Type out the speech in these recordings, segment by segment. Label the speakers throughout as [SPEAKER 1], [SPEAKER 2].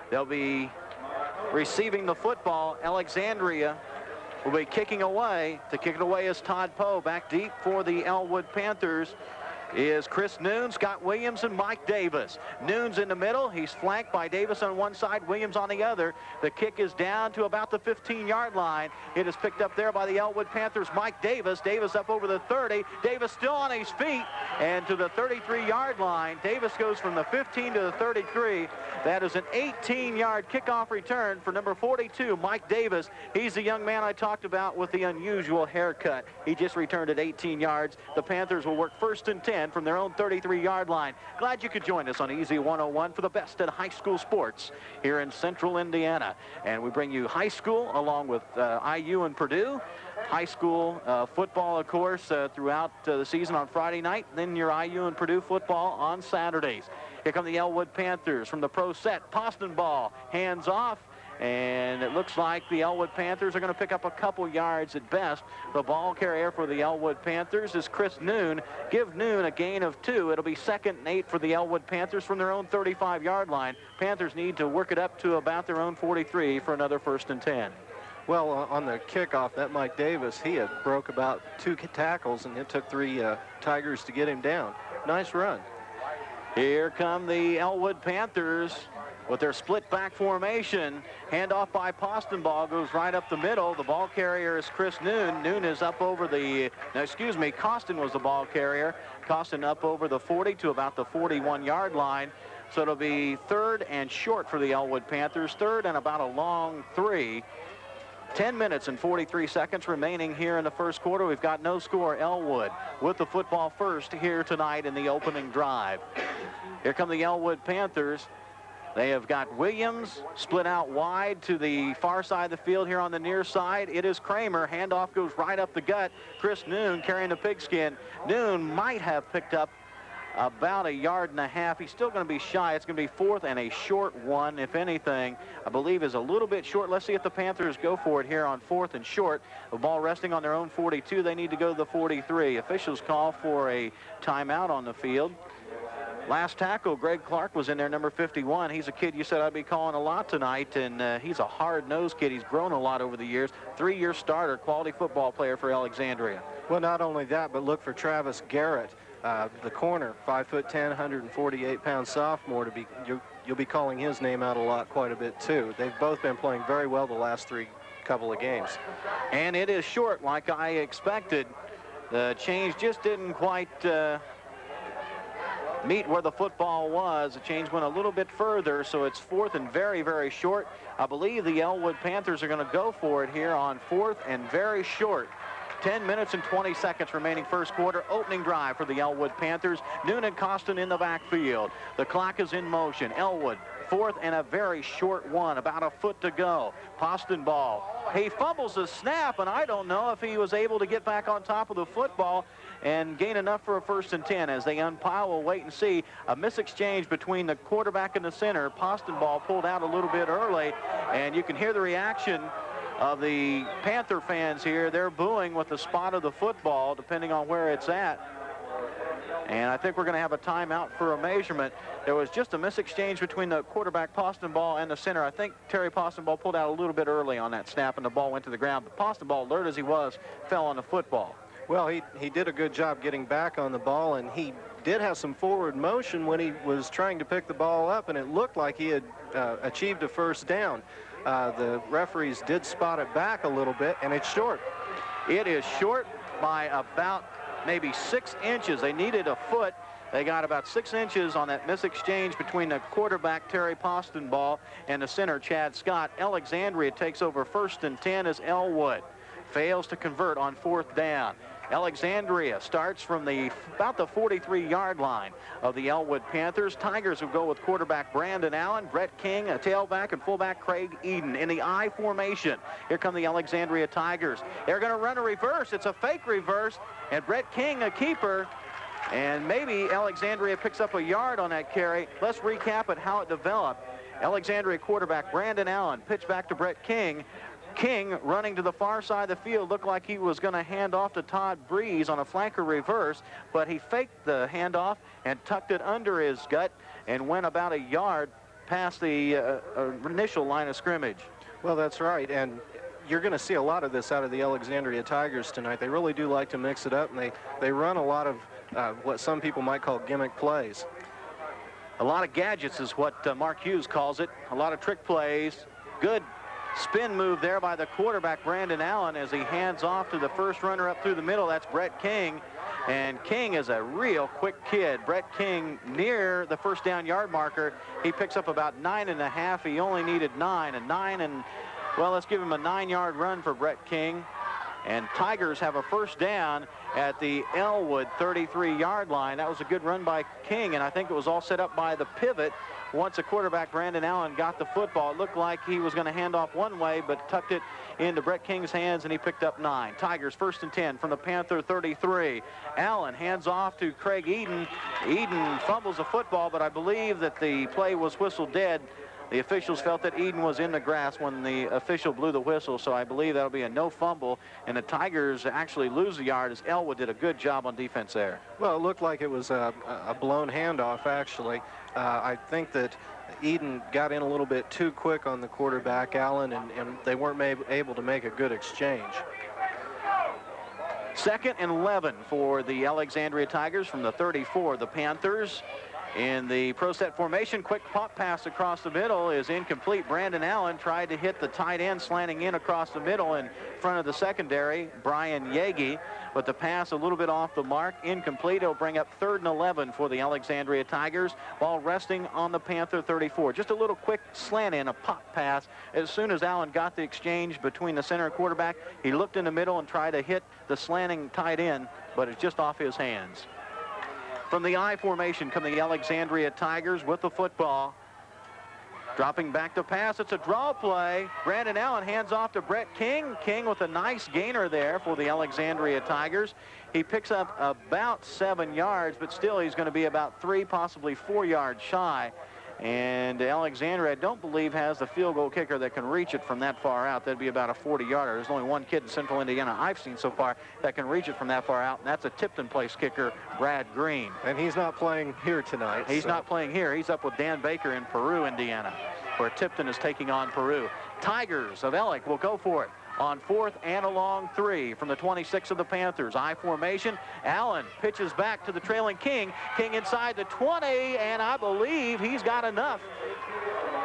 [SPEAKER 1] They'll be receiving the football. Alexandria will be kicking away. To kick it away is Todd Poe. Back deep for the Elwood Panthers is Chris Noon, Scott Williams, and Mike Davis. Noon's in the middle. He's flanked by Davis on one side, Williams on the other. The kick is down to about the 15-yard line. It is picked up there by the Elwood Panthers. Mike Davis. Davis up over the 30. Davis still on his feet and to the 33-yard line. Davis goes from the 15 to the 33. That is an 18-yard kickoff return for number 42, Mike Davis. He's the young man I talked about with the unusual haircut. He just returned at 18 yards. The Panthers will work 1st and 10 from their own 33-yard line. Glad you could join us on Easy 101 for the best in high school sports here in central Indiana. And we bring you high school along with IU and Purdue. High school football, of course, throughout the season on Friday night. Then your IU and Purdue football on Saturdays. Here come the Elwood Panthers from the pro set. Poston ball, hands off. And it looks like the Elwood Panthers are going to pick up a couple yards at best. The ball carrier for the Elwood Panthers is Chris Noon. Give Noon a gain of 2. It'll be 2nd and 8 for the Elwood Panthers from their own 35-yard line. Panthers need to work it up to about their own 43 for another 1st and 10.
[SPEAKER 2] Well, on the kickoff, that Mike Davis, he had broke about 2 tackles, and it took 3 Tigers to get him down. Nice run.
[SPEAKER 1] Here come the Elwood Panthers with their split back formation. Handoff by Poston. Ball goes right up the middle. The ball carrier is Chris Noon. Noon is up over the, no, excuse me, Costin was the ball carrier. Costin up over the 40 to about the 41-yard line. So it'll be 3rd and short for the Elwood Panthers. 3rd and about a long 3. 10 minutes and 43 seconds remaining here in the first quarter. We've got no score. Elwood with the football first here tonight in the opening drive. Here come the Elwood Panthers. They have got Williams split out wide to the far side of the field here on the near side. It is Kramer. Handoff goes right up the gut. Chris Noon carrying the pigskin. Noon might have picked up about 1.5 yards. He's still going to be shy. It's going to be 4th and a short 1, if anything. I believe is a little bit short. Let's see if the Panthers go for it here on 4th and short. The ball resting on their own 42. They need to go to the 43. Officials call for a timeout on the field. Last tackle, Greg Clark was in there, number 51. He's a kid you said I'd be calling a lot tonight, and he's a hard-nosed kid. He's grown a lot over the years. 3-year starter, quality football player for Alexandria.
[SPEAKER 2] Well, not only that, but look for Travis Garrett, the corner, 5'10", 148-pound sophomore. You'll be calling his name out a lot, quite a bit too. They've both been playing very well the last 3 couple of games.
[SPEAKER 1] And it is short, like I expected. The change just didn't quite meet where the football was. The change went a little bit further, so it's 4th and very, very short. I believe the Elwood Panthers are going to go for it here on 4th and very short. 10 minutes and 20 seconds remaining first quarter. Opening drive for the Elwood Panthers. Noon and Costin in the backfield. The clock is in motion. Elwood, 4th and a very short 1. About a foot to go. Poston ball. He fumbles the snap, and I don't know if he was able to get back on top of the football and gain enough for a 1st and 10. As they unpile, we'll wait and see. A misexchange between the quarterback and the center. Poston ball pulled out a little bit early, and you can hear the reaction of the Panther fans here. They're booing with the spot of the football, depending on where it's at. And I think we're going to have a timeout for a measurement. There was just a misexchange between the quarterback Poston ball and the center. I think Terry Poston ball pulled out a little bit early on that snap, and the ball went to the ground. But Poston ball, alert as he was, fell on the football.
[SPEAKER 2] Well, he did a good job getting back on the ball, and he did have some forward motion when he was trying to pick the ball up, and it looked like he had achieved a 1st down. The referees did spot it back a little bit, and it's short.
[SPEAKER 1] It is short by about maybe 6 inches. They needed a foot. They got about 6 inches on that misexchange between the quarterback Terry Poston ball and the center Chad Scott. Alexandria takes over 1st and 10 as Elwood fails to convert on 4th down. Alexandria starts from about the 43-yard line of the Elwood Panthers. Tigers will go with quarterback Brandon Allen, Brett King, a tailback, and fullback Craig Eden in the I formation. Here come the Alexandria Tigers. They're going to run a reverse. It's a fake reverse, and Brett King, a keeper, and maybe Alexandria picks up a yard on that carry. Let's recap it, how it developed. Alexandria quarterback Brandon Allen pitched back to Brett King. King running to the far side of the field looked like he was going to hand off to Todd Breeze on a flanker reverse, but he faked the handoff and tucked it under his gut and went about a yard past the initial line of scrimmage.
[SPEAKER 2] Well, that's right, and you're going to see a lot of this out of the Alexandria Tigers tonight. They really do like to mix it up, and they run a lot of what some people might call gimmick plays.
[SPEAKER 1] A lot of gadgets is what Mark Hughes calls it. A lot of trick plays. Good spin move there by the quarterback, Brandon Allen, as he hands off to the first runner up through the middle. That's Brett King. And King is a real quick kid. Brett King near the first down yard marker. He picks up about 9.5. He only needed 9. Well, let's give him a 9-yard run for Brett King. And Tigers have a first down at the Elwood 33-yard line. That was a good run by King, and I think it was all set up by the pivot. Once the quarterback, Brandon Allen, got the football, it looked like he was going to hand off one way, but tucked it into Brett King's hands, and he picked up 9. Tigers first and 10 from the Panther 33. Allen hands off to Craig Eden. Eden fumbles the football, but I believe that the play was whistled dead. The officials felt that Eden was in the grass when the official blew the whistle, so I believe that'll be a no fumble, and the Tigers actually lose the yard as Elwood did a good job on defense there.
[SPEAKER 2] Well, it looked like it was a blown handoff, actually. I think that Eden got in a little bit too quick on the quarterback, Allen, and they weren't able to make a good exchange.
[SPEAKER 1] 2nd and 11 for the Alexandria Tigers from the 34. The Panthers in the pro set formation. Quick pop pass across the middle is incomplete. Brandon Allen tried to hit the tight end slanting in across the middle in front of the secondary, Brian Yagi, but the pass a little bit off the mark, incomplete. It'll bring up 3rd and 11 for the Alexandria Tigers. Ball resting on the Panther 34. Just a little quick slant in, a pop pass. As soon as Allen got the exchange between the center and quarterback, he looked in the middle and tried to hit the slanting tight end, but it's just off his hands. From the I formation come the Alexandria Tigers with the football. Dropping back to pass, it's a draw play. Brandon Allen hands off to Brett King. King with a nice gainer there for the Alexandria Tigers. He picks up about 7 yards, but still he's going to be about 3, possibly 4 yards shy. And Alexandria, I don't believe, has the field goal kicker that can reach it from that far out. That'd be about a 40-yarder. There's only one kid in Central Indiana I've seen so far that can reach it from that far out, and that's a Tipton place kicker, Brad Green.
[SPEAKER 2] And he's not playing here tonight.
[SPEAKER 1] He's not playing here. He's up with Dan Baker in Peru, Indiana, where Tipton is taking on Peru. Tigers of Ellick will go for it on 4th and a long 3 from the 26 of the Panthers. I formation. Allen pitches back to the trailing King. King inside the 20, and I believe he's got enough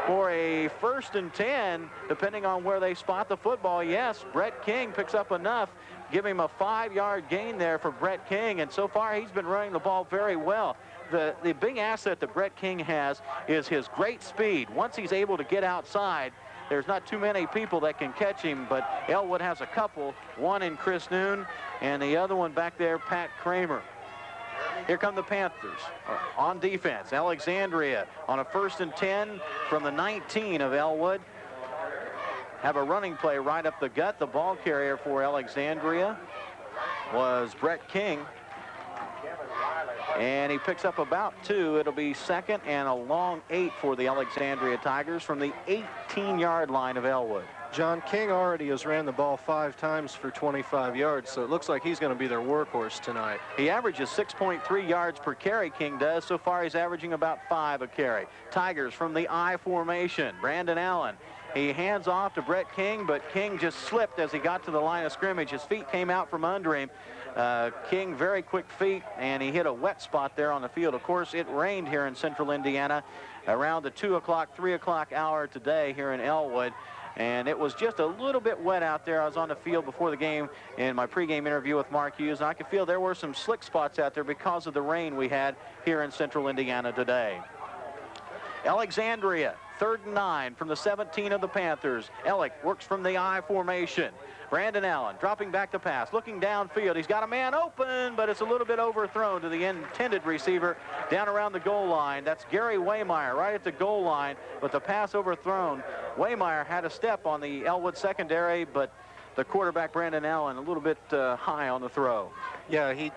[SPEAKER 1] for a 1st and 10, depending on where they spot the football. Yes, Brett King picks up enough. Give him a 5-yard gain there for Brett King, and so far he's been running the ball very well. The big asset that Brett King has is his great speed. Once he's able to get outside, there's not too many people that can catch him, but Elwood has a couple, one in Chris Noon and the other one back there, Pat Kramer. Here come the Panthers on defense. Alexandria on a 1st and 10 from the 19 of Elwood. Have a running play right up the gut. The ball carrier for Alexandria was Brett King. And he picks up about 2. It'll be 2nd and a long 8 for the Alexandria Tigers from the 18-yard line of Elwood.
[SPEAKER 2] John, King already has ran the ball 5 times for 25 yards, so it looks like he's going to be their workhorse tonight.
[SPEAKER 1] He averages 6.3 yards per carry, King does. So far, he's averaging about 5 a carry. Tigers from the I formation. Brandon Allen. He hands off to Brett King, but King just slipped as he got to the line of scrimmage. His feet came out from under him. King, very quick feet, and he hit a wet spot there on the field. Of course, it rained here in Central Indiana around the 2 o'clock, 3 o'clock hour today here in Elwood. And it was just a little bit wet out there. I was on the field before the game in my pregame interview with Mark Hughes, and I could feel there were some slick spots out there because of the rain we had here in Central Indiana today. Alexandria, 3rd and 9 from the 17 of the Panthers. Ellick works from the I formation. Brandon Allen dropping back to pass, looking downfield. He's got a man open, but it's a little bit overthrown to the intended receiver down around the goal line. That's Gary Waymeyer right at the goal line, but the pass overthrown. Waymeyer had a step on the Elwood secondary, but the quarterback, Brandon Allen, a little bit high on the throw.
[SPEAKER 2] Yeah, he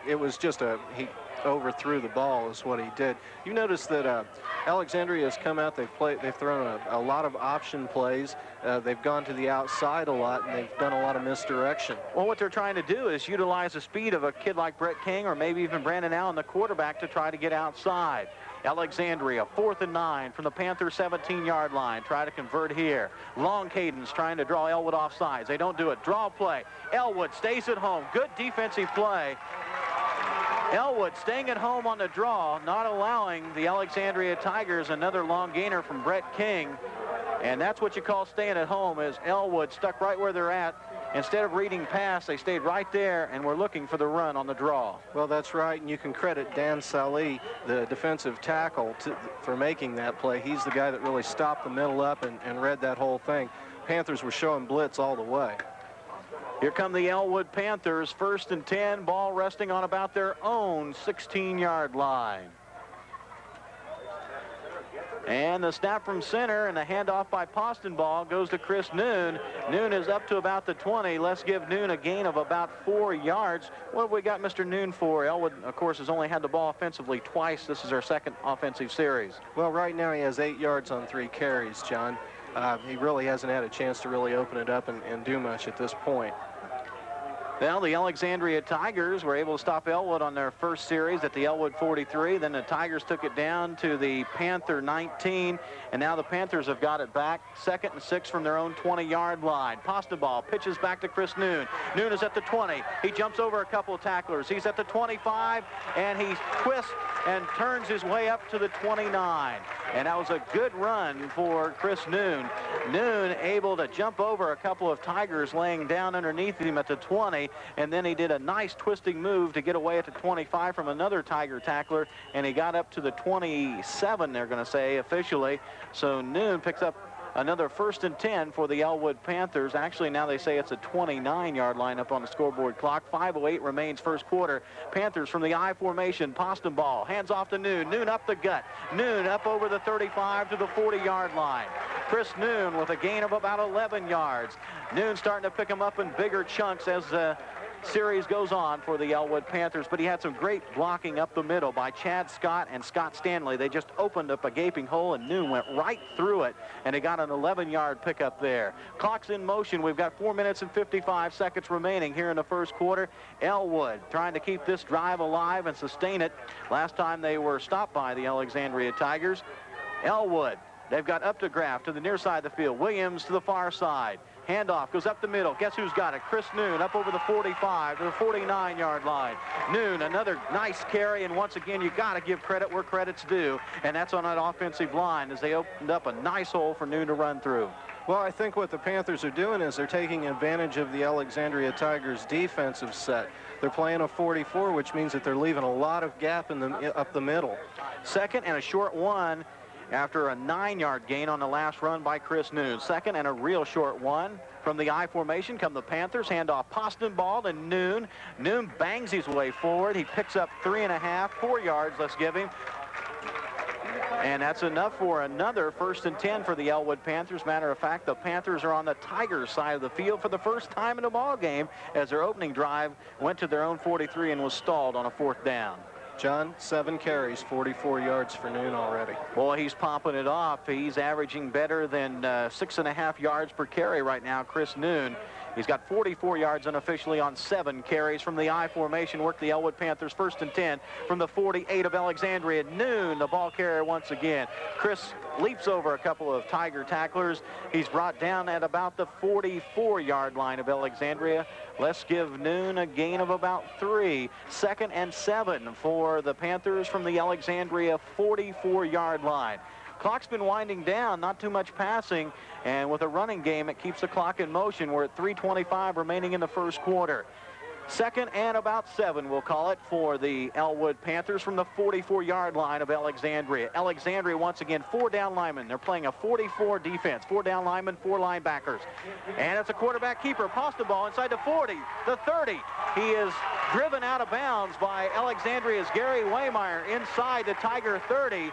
[SPEAKER 2] overthrew the ball is what he did. You notice that Alexandria has come out, they've thrown a lot of option plays. They've gone to the outside a lot, and they've done a lot of misdirection.
[SPEAKER 1] Well, what they're trying to do is utilize the speed of a kid like Brett King or maybe even Brandon Allen, the quarterback, to try to get outside. Alexandria, 4th and 9 from the Panther 17-yard line. Try to convert here. Long cadence trying to draw Elwood off sides. They don't do it. Draw play. Elwood stays at home. Good defensive play. Elwood staying at home on the draw, not allowing the Alexandria Tigers another long gainer from Brett King. And that's what you call staying at home, is Elwood stuck right where they're at. Instead of reading pass, they stayed right there and were looking for the run on the draw.
[SPEAKER 2] Well, that's right, and you can credit Dan Salih, the defensive tackle, for making that play. He's the guy that really stopped the middle up and read that whole thing. Panthers were showing blitz all the way.
[SPEAKER 1] Here come the Elwood Panthers, 1st and 10, ball resting on about their own 16-yard line. And the snap from center and the handoff by Postenball goes to Chris Noon. Noon is up to about the 20. Let's give Noon a gain of about 4 yards. What have we got Mr. Noon for? Elwood, of course, has only had the ball offensively twice. This is our second offensive series.
[SPEAKER 2] Well, right now he has 8 yards on 3 carries, John. He really hasn't had a chance to really open it up and do much at this point.
[SPEAKER 1] Well, the Alexandria Tigers were able to stop Elwood on their first series at the Elwood 43. Then the Tigers took it down to the Panther 19. And now the Panthers have got it back. 2nd and 6 from their own 20-yard line. Postenball pitches back to Chris Noon. Noon is at the 20. He jumps over a couple of tacklers. He's at the 25, and he twists and turns his way up to the 29. And that was a good run for Chris Noon. Noon able to jump over a couple of Tigers laying down underneath him at the 20, and then he did a nice twisting move to get away at the 25 from another Tiger tackler, and he got up to the 27, they're going to say officially. So Noon picks up another 1st and 10 for the Elwood Panthers. Actually, now they say it's a 29-yard line up on the scoreboard clock. 5:08 remains first quarter. Panthers from the I formation. Postenball hands off to Noon. Noon up the gut. Noon up over the 35 to the 40-yard line. Chris Noon with a gain of about 11 yards. Noon starting to pick him up in bigger chunks as the series goes on for the Elwood Panthers, but he had some great blocking up the middle by Chad Scott and Scott Stanley. They just opened up a gaping hole, and Noon went right through it, and he got an 11-yard pickup there. Clock's in motion. We've got 4 minutes and 55 seconds remaining here in the first quarter. Elwood trying to keep this drive alive and sustain it. Last time they were stopped by the Alexandria Tigers. Elwood, they've got Updegraff to the near side of the field. Williams to the far side. Handoff goes up the middle. Guess who's got it? Chris Noon up over the 45 to the 49-yard line. Noon, another nice carry, and once again, you got to give credit where credit's due, and that's on that offensive line as they opened up a nice hole for Noon to run through.
[SPEAKER 2] Well, I think what the Panthers are doing is they're taking advantage of the Alexandria Tigers' defensive set. They're playing a 44, which means that they're leaving a lot of gap in up the middle.
[SPEAKER 1] 2nd and a short one after a 9-yard gain on the last run by Chris Noon. 2nd and a real short one. From the I formation come the Panthers. Handoff Postenball to Noon. Noon bangs his way forward. He picks up 3.5, 4 yards, let's give him. And that's enough for another 1st and 10 for the Elwood Panthers. Matter of fact, the Panthers are on the Tigers side of the field for the first time in the ball game, as their opening drive went to their own 43 and was stalled on a 4th down.
[SPEAKER 2] John, 7 carries, 44 yards for Noon already.
[SPEAKER 1] Boy, he's popping it off. He's averaging better than 6.5 yards per carry right now, Chris Noon. He's got 44 yards unofficially on 7 carries from the I formation. Work the Elwood Panthers 1st and 10 from the 48 of Alexandria. Noon, the ball carrier once again. Chris leaps over a couple of Tiger tacklers. He's brought down at about the 44-yard line of Alexandria. Let's give Noon a gain of about 3. 2nd and 7 for the Panthers from the Alexandria 44-yard line. Clock's been winding down, not too much passing, and with a running game, it keeps the clock in motion. We're at 3:25 remaining in the first quarter. 2nd and about 7, we'll call it, for the Elwood Panthers from the 44-yard line of Alexandria. Alexandria, once again, 4 down linemen. They're playing a 44 defense. 4 down linemen, 4 linebackers. And it's a quarterback keeper. Postenball inside the 40, the 30. He is driven out of bounds by Alexandria's Gary Waymeyer inside the Tiger 30.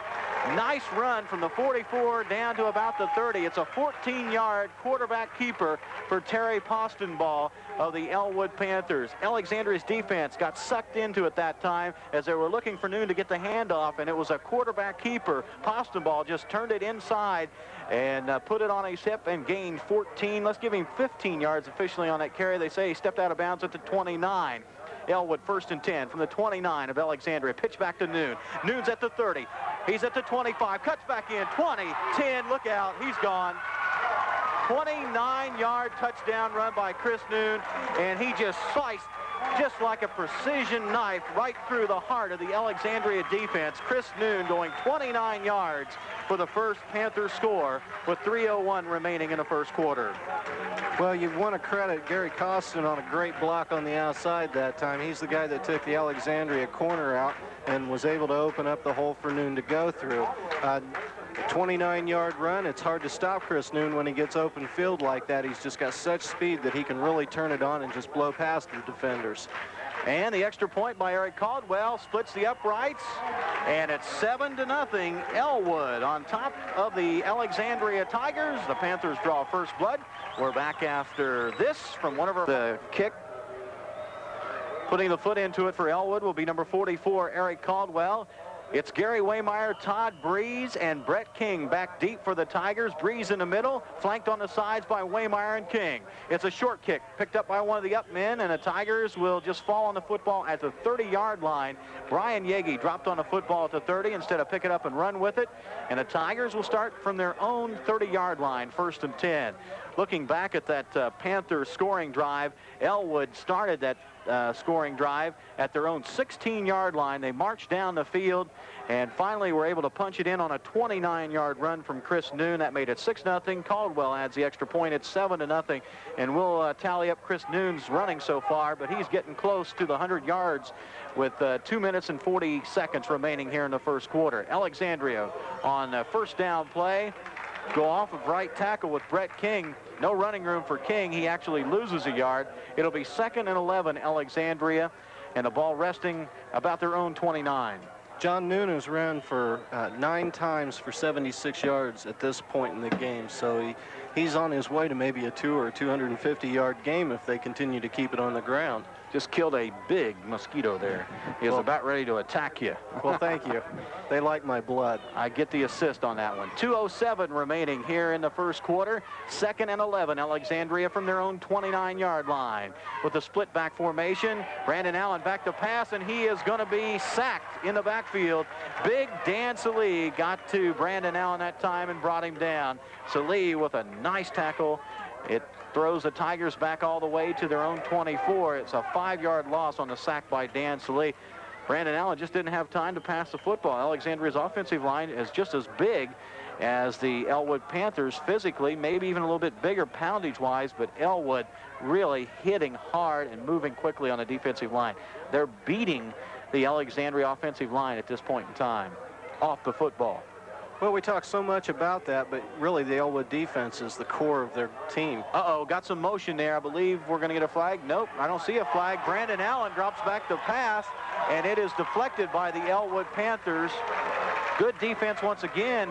[SPEAKER 1] Nice run from the 44 down to about the 30. It's a 14-yard quarterback keeper for Terry Postenball of the Elwood Panthers. Alexandria's defense got sucked into it that time as they were looking for Noon to get the handoff, and it was a quarterback keeper. Postenball just turned it inside and put it on his hip and gained 14. Let's give him 15 yards officially on that carry. They say he stepped out of bounds at the 29. Elwood 1st and 10 from the 29 of Alexandria. Pitch back to Noon. Noon's at the 30. He's at the 25, cuts back in, 20, 10, look out, he's gone. 29-yard touchdown run by Chris Noon, and he just sliced just like a precision knife right through the heart of the Alexandria defense. Chris Noon going 29 yards for the first Panther score with 3:01 remaining in the first quarter.
[SPEAKER 2] Well, you want to credit Gary Costin on a great block on the outside that time. He's the guy that took the Alexandria corner out and was able to open up the hole for Noon to go through. A 29-yard run. It's hard to stop Chris Noon when he gets open field like that. He's just got such speed that he can really turn it on and just blow past the defenders.
[SPEAKER 1] And the extra point by Eric Caldwell splits the uprights, and it's 7-0. Elwood on top of the Alexandria Tigers. The Panthers draw first blood. We're back after this from one of our... The kick, putting the foot into it for Elwood, will be number 44, Eric Caldwell. It's Gary Waymeyer, Todd Breeze, and Brett King back deep for the Tigers. Breeze in the middle, flanked on the sides by Waymeyer and King. It's a short kick picked up by one of the up men, and the Tigers will just fall on the football at the 30-yard line. Brian Yagi dropped on the football at the 30 instead of pick it up and run with it, and the Tigers will start from their own 30-yard line, 1st and 10. Looking back at that Panther scoring drive, Elwood started that scoring drive at their own 16-yard line. They marched down the field and finally were able to punch it in on a 29-yard run from Chris Noon. That made it 6-0. Caldwell adds the extra point. It's 7-0, and we'll tally up Chris Noon's running so far, but he's getting close to the 100 yards with 2 minutes and 40 seconds remaining here in the first quarter. Alexandria on first down play. Go off of right tackle with Brett King. No running room for King. He actually loses a yard. It'll be 2nd and 11, Alexandria, and the ball resting about their own 29.
[SPEAKER 2] John Noon has run for 9 times for 76 yards at this point in the game, so he's on his way to maybe a 250-yard game if they continue to keep it on the ground.
[SPEAKER 1] Just killed a big mosquito there. He was about ready to attack you.
[SPEAKER 2] Well, thank you. They like my blood.
[SPEAKER 1] I get the assist on that one. 2:07 remaining here in the first quarter. 2nd and 11, Alexandria from their own 29-yard line. With a split back formation, Brandon Allen back to pass, and he is going to be sacked in the backfield. Big Dan Salee got to Brandon Allen that time and brought him down. Salee with a nice tackle. It throws the Tigers back all the way to their own 24. It's a 5-yard loss on the sack by Dan Salee. Brandon Allen just didn't have time to pass the football. Alexandria's offensive line is just as big as the Elwood Panthers physically, maybe even a little bit bigger poundage-wise, but Elwood really hitting hard and moving quickly on the defensive line. They're beating the Alexandria offensive line at this point in time off the football.
[SPEAKER 2] Well, we talk so much about that, but really the Elwood defense is the core of their team.
[SPEAKER 1] Uh-oh, got some motion there. I believe we're going to get a flag. Nope, I don't see a flag. Brandon Allen drops back the pass, and it is deflected by the Elwood Panthers. Good defense once again.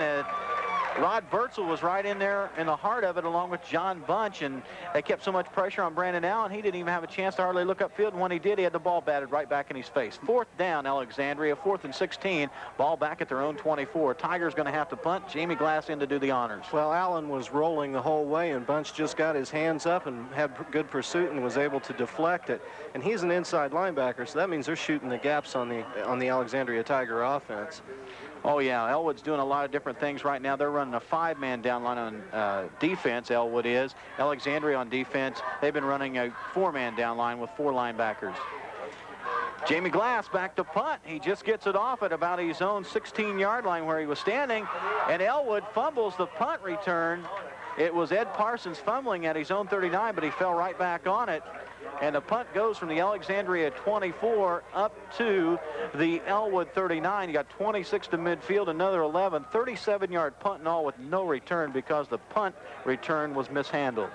[SPEAKER 1] Rod Bertzel was right in there in the heart of it along with John Bunch, and they kept so much pressure on Brandon Allen, he didn't even have a chance to hardly look upfield, and when he did, he had the ball batted right back in his face. 4th down, Alexandria, 4th and 16, ball back at their own 24. Tigers going to have to punt. Jamie Glass in to do the honors.
[SPEAKER 2] Well, Allen was rolling the whole way, and Bunch just got his hands up and had good pursuit and was able to deflect it. And he's an inside linebacker, so that means they're shooting the gaps on the Alexandria Tiger offense.
[SPEAKER 1] Oh, yeah, Elwood's doing a lot of different things right now. They're running a 5-man down line on defense, Elwood is. Alexandria on defense, they've been running a 4-man down line with 4 linebackers. Jamie Glass back to punt. He just gets it off at about his own 16-yard line where he was standing, and Elwood fumbles the punt return. It was Ed Parsons fumbling at his own 39, but he fell right back on it. And the punt goes from the Alexandria 24 up to the Elwood 39. You got 26 to midfield, another 11. 37-yard punt and all with no return because the punt return was mishandled.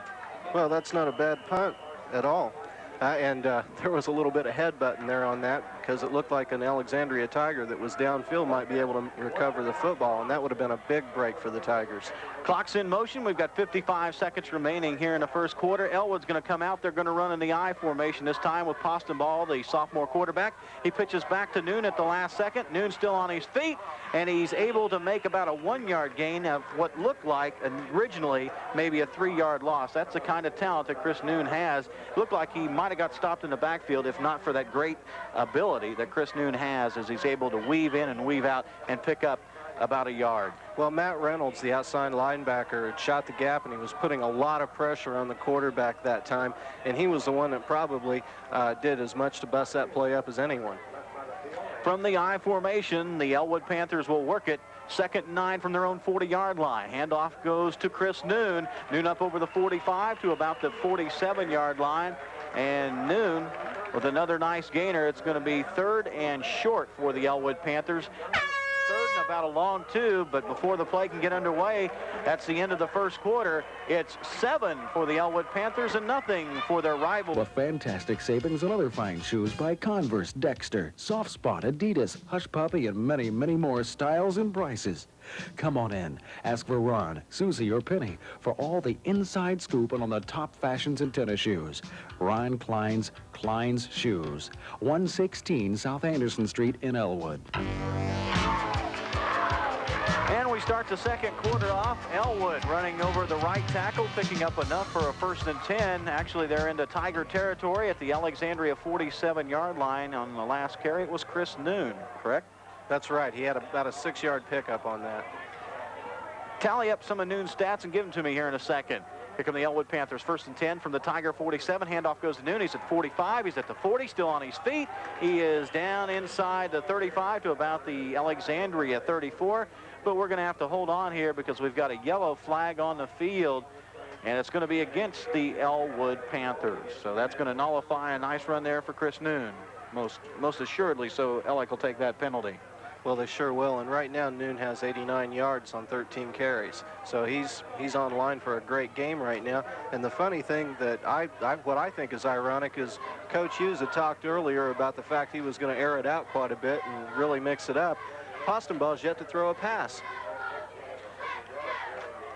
[SPEAKER 2] Well, that's not a bad punt at all. There was a little bit of headbutting there on that because it looked like an Alexandria Tiger that was downfield might be able to recover the football, and that would have been a big break for the Tigers.
[SPEAKER 1] Clock's in motion. We've got 55 seconds remaining here in the first quarter. Elwood's going to come out. They're going to run in the I formation this time with Poston Ball, the sophomore quarterback. He pitches back to Noon at the last second. Noon still on his feet, and he's able to make about a 1-yard gain of what looked like originally maybe a 3-yard loss. That's the kind of talent that Chris Noon has. Looked like he might have got stopped in the backfield if not for that great ability that Chris Noon has as he's able to weave in and weave out and pick up about a yard.
[SPEAKER 2] Well, Matt Reynolds, the outside linebacker, had shot the gap, and he was putting a lot of pressure on the quarterback that time, and he was the one that probably did as much to bust that play up as anyone.
[SPEAKER 1] From the I formation, the Elwood Panthers will work it. 2nd and 9 from their own 40-yard line. Handoff goes to Chris Noon. Noon up over the 45 to about the 47-yard line. And Noon with another nice gainer. It's going to be 3rd and short for the Elwood Panthers. 3rd and about a long 2, but before the play can get underway, that's the end of the first quarter. It's 7 for the Elwood Panthers and nothing for their rival.
[SPEAKER 3] The fantastic savings on other fine shoes by Converse, Dexter, Soft Spot, Adidas, Hush Puppy, and many, many more styles and prices. Come on in. Ask for Ron, Susie, or Penny for all the inside scoop and on the top fashions in tennis shoes. Ron Klein's Shoes, 116 South Anderson Street in Elwood.
[SPEAKER 1] And we start the second quarter off. Elwood running over the right tackle, picking up enough for a 1st and 10. Actually, they're into Tiger territory at the Alexandria 47-yard line. On the last carry, it was Chris Noon, correct?
[SPEAKER 2] That's right. He had about a 6-yard pickup on that.
[SPEAKER 1] Tally up some of Noon's stats and give them to me here in a second. Here come the Elwood Panthers. 1st and 10 from the Tiger 47. Handoff goes to Noon. He's at 45. He's at the 40, still on his feet. He is down inside the 35 to about the Alexandria 34. But we're going to have to hold on here because we've got a yellow flag on the field, and it's going to be against the Elwood Panthers. So that's going to nullify a nice run there for Chris Noon. Most assuredly, so Ellick will take that penalty.
[SPEAKER 2] Well, they sure will, and right now Noon has 89 yards on 13 carries. So he's on line for a great game right now. And the funny thing that what I think is ironic is Coach Hughes had talked earlier about the fact he was going to air it out quite a bit and really mix it up. Postenball's yet to throw a pass.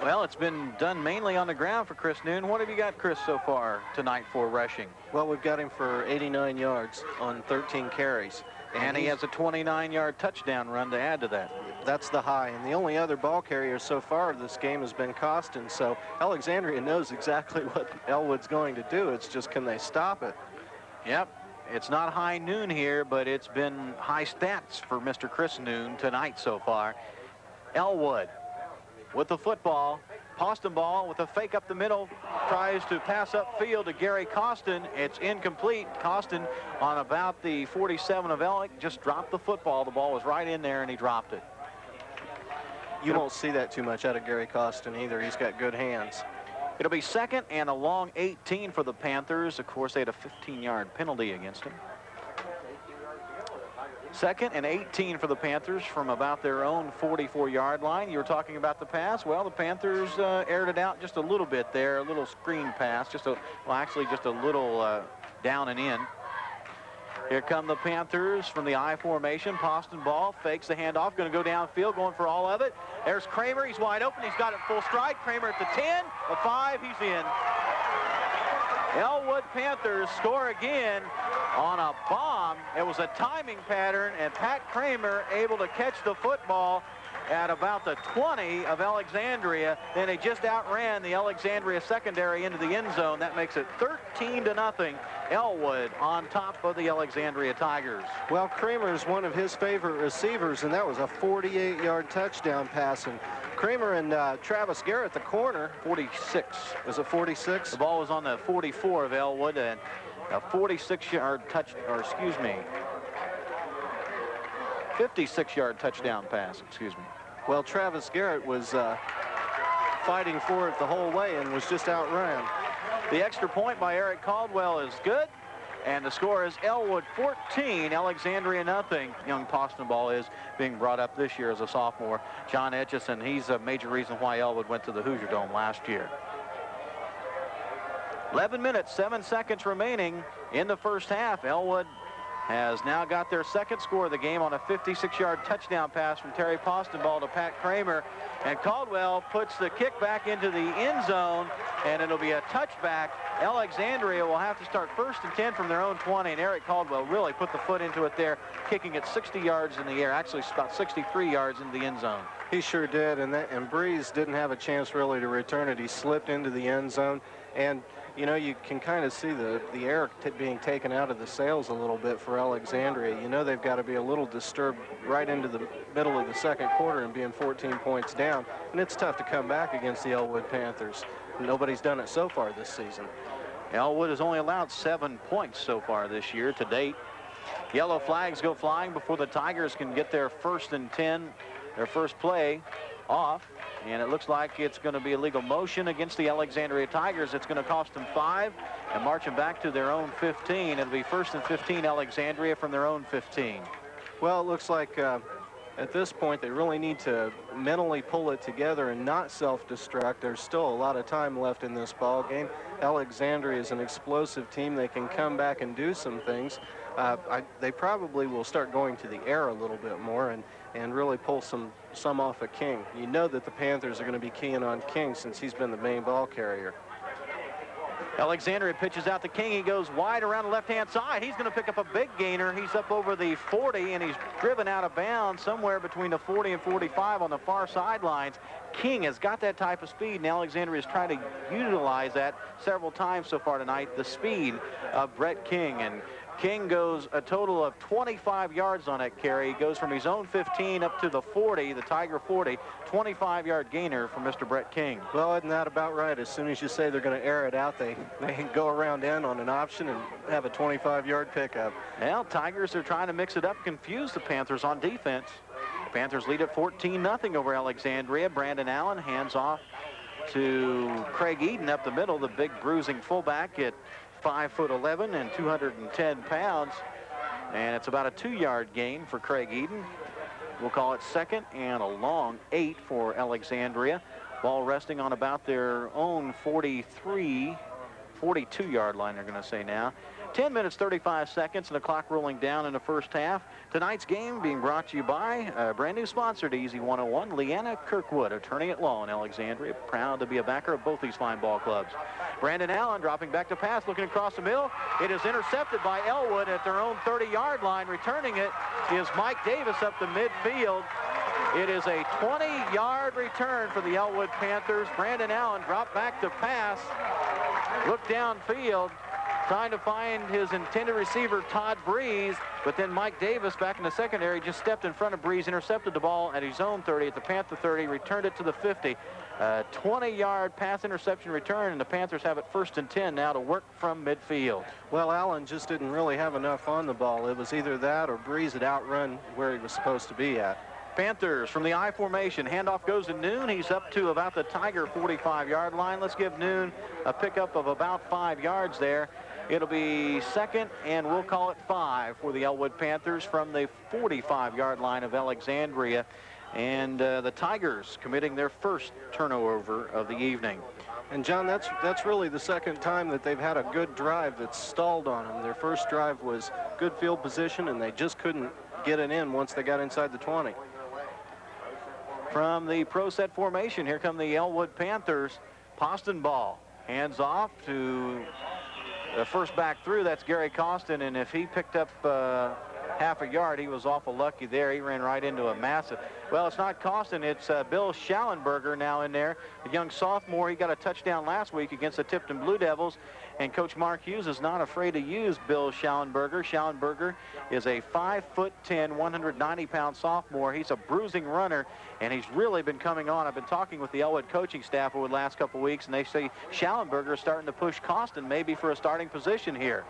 [SPEAKER 1] Well, it's been done mainly on the ground for Chris Noon. What have you got, Chris, so far tonight for rushing?
[SPEAKER 2] Well, we've got him for 89 yards on 13 carries.
[SPEAKER 1] And he has a 29-yard touchdown run to add to that.
[SPEAKER 2] That's the high. And the only other ball carrier so far this game has been Costin. So Alexandria knows exactly what Elwood's going to do. It's just, can they stop it?
[SPEAKER 1] Yep. It's not high noon here, but it's been high stats for Mr. Chris Noon tonight so far. Elwood with the football. Postenball with a fake up the middle, tries to pass upfield to Gary Costin. It's incomplete. Costin on about the 47 of Ellick just dropped the football. The ball was right in there and he dropped it.
[SPEAKER 2] You won't see that too much out of Gary Costin either. He's got good hands.
[SPEAKER 1] It'll be 2nd and a long 18 for the Panthers. Of course, they had a 15-yard penalty against him. 2nd and 18 for the Panthers from about their own 44-yard line. You were talking about the pass. Well, the Panthers aired it out just a little bit there, a little screen pass, just a little down and in. Here come the Panthers from the I formation. Postenball fakes the handoff, going to go downfield, going for all of it. There's Kramer. He's wide open. He's got it full stride. Kramer at the 10, the 5. He's in. Elwood Panthers score again on a bomb. It was a timing pattern, and Pat Kramer able to catch the football at about the 20 of Alexandria. Then he just outran the Alexandria secondary into the end zone. That makes it 13-0. Elwood on top of the Alexandria Tigers.
[SPEAKER 2] Well, Kramer is one of his favorite receivers, and that was a 48-yard touchdown pass. And Kramer and Travis Garrett, the corner.
[SPEAKER 1] 46.
[SPEAKER 2] Was it 46?
[SPEAKER 1] The ball was on the 44 of Elwood, and a 46-yard 56-yard touchdown pass, excuse me.
[SPEAKER 2] Well, Travis Garrett was fighting for it the whole way and was just outrun.
[SPEAKER 1] The extra point by Eric Caldwell is good, and the score is Elwood 14, Alexandria nothing. Young Postenball is being brought up this year as a sophomore. John Etchison, he's a major reason why Elwood went to the Hoosier Dome last year. 11 minutes, 7 seconds remaining in the first half. Elwood has now got their second score of the game on a 56-yard touchdown pass from Terry Postenball to Pat Kramer. And Caldwell puts the kick back into the end zone, and it'll be a touchback. Alexandria will have to start 1st and 10 from their own 20, and Eric Caldwell really put the foot into it there, kicking it 60 yards in the air, actually about 63 yards into the end zone.
[SPEAKER 2] He sure did, and Breeze didn't have a chance really to return it. He slipped into the end zone, and you know, you can kind of see the air being taken out of the sails a little bit for Alexandria. You know, they've got to be a little disturbed right into the middle of the second quarter and being 14 points down, and it's tough to come back against the Elwood Panthers. Nobody's done it so far this season.
[SPEAKER 1] Elwood has only allowed 7 points so far this year to date. Yellow flags go flying before the Tigers can get their 1st and 10, their first play off. And it looks like it's going to be a legal motion against the Alexandria Tigers. It's going to cost them 5 and march them back to their own 15. It'll be 1st and 15 Alexandria from their own 15.
[SPEAKER 2] Well, it looks like at this point they really need to mentally pull it together and not self-destruct. There's still a lot of time left in this ball game. Alexandria is an explosive team. They can come back and do some things. They probably will start going to the air a little bit more and really pull some off of King. You know that the Panthers are going to be keying on King since he's been the main ball carrier.
[SPEAKER 1] Alexandria pitches out to King. He goes wide around the left-hand side. He's going to pick up a big gainer. He's up over the 40, and he's driven out of bounds somewhere between the 40 and 45 on the far sidelines. King has got that type of speed, and Alexandria is trying to utilize that several times so far tonight, the speed of Brett King. And King goes a total of 25 yards on that carry. He goes from his own 15 up to the 40, the Tiger 40, 25-yard gainer for Mr. Brett King.
[SPEAKER 2] Well, isn't that about right? As soon as you say they're going to air it out, they go around in on an option and have a 25-yard pickup.
[SPEAKER 1] Well, Tigers are trying to mix it up, confuse the Panthers on defense. The Panthers lead at 14-0 over Alexandria. Brandon Allen hands off to Craig Eden up the middle, the big bruising fullback at 5'11" and 210 pounds, and it's about a 2-yard gain for Craig Eden. We'll call it 2nd and a long 8 for Alexandria. Ball resting on about their own 42-yard line, they're going to say now. 10 minutes, 35 seconds, and the clock rolling down in the first half. Tonight's game being brought to you by a brand new sponsor to Easy 101, Leanna Kirkwood, attorney at law in Alexandria. Proud to be a backer of both these fine ball clubs. Brandon Allen dropping back to pass, looking across the middle. It is intercepted by Elwood at their own 30-yard line. Returning it is Mike Davis up the midfield. It is a 20-yard return for the Elwood Panthers. Brandon Allen dropped back to pass, looked downfield, trying to find his intended receiver, Todd Breeze, but then Mike Davis back in the secondary just stepped in front of Breeze, intercepted the ball at his own 30, at the Panther 30, returned it to the 50. 20-yard pass interception return, and the Panthers have it 1st and 10 now to work from midfield.
[SPEAKER 2] Well, Allen just didn't really have enough on the ball. It was either that or Breeze had outrun where he was supposed to be at.
[SPEAKER 1] Panthers from the I formation. Handoff goes to Noon. He's up to about the Tiger 45-yard line. Let's give Noon a pickup of about 5 yards there. It'll be 2nd, and we'll call it 5 for the Elwood Panthers from the 45-yard line of Alexandria. And the Tigers committing their first turnover of the evening.
[SPEAKER 2] And John, that's really the second time that they've had a good drive that's stalled on them. Their first drive was good field position, and they just couldn't get it in once they got inside the 20.
[SPEAKER 1] From the pro set formation, here come the Elwood Panthers. Poston ball, hands off to the first back through. That's Gary Costin, and if he picked up half a yard, he was awful lucky there. He ran right into a massive. Well, it's not Costin, it's Bill Schallenberger now in there, a young sophomore. He got a touchdown last week against the Tipton Blue Devils, and Coach Mark Hughes is not afraid to use Bill Schallenberger. Schallenberger is a 5'10", 190-pound sophomore. He's a bruising runner, and he's really been coming on. I've been talking with the Elwood coaching staff over the last couple weeks, and they say Schallenberger is starting to push Costin maybe for a starting position here.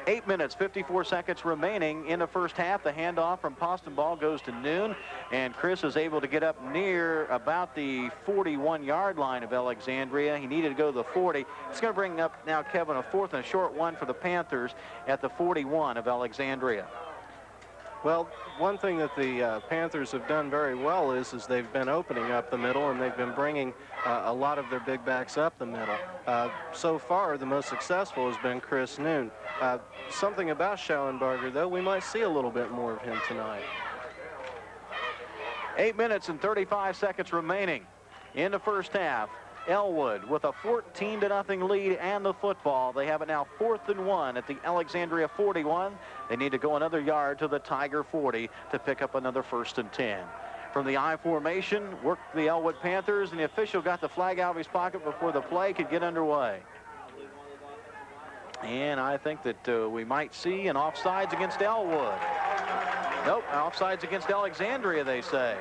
[SPEAKER 1] 8 minutes, 54 seconds remaining in the first half. The handoff from Poston ball goes to Noon, and Chris is able to get up near about the 41-yard line of Alexandria. He needed to go to the 40. It's going to bring up now, Kevin, a 4th and a short one for the Panthers at the 41 of Alexandria.
[SPEAKER 2] Well, one thing that the Panthers have done very well is they've been opening up the middle, and they've been bringing a lot of their big backs up the middle. So far, the most successful has been Chris Noon. Something about Schallenberger, though, we might see a little bit more of him tonight.
[SPEAKER 1] 8 minutes and 35 seconds remaining in the first half. Elwood with a 14-0 lead and the football. They have it now 4th and 1 at the Alexandria 41. They need to go another yard to the Tiger 40 to pick up another 1st and 10. From the I formation, worked the Elwood Panthers, and the official got the flag out of his pocket before the play could get underway. And I think that we might see an offsides against Elwood. Nope, offsides against Alexandria, they say.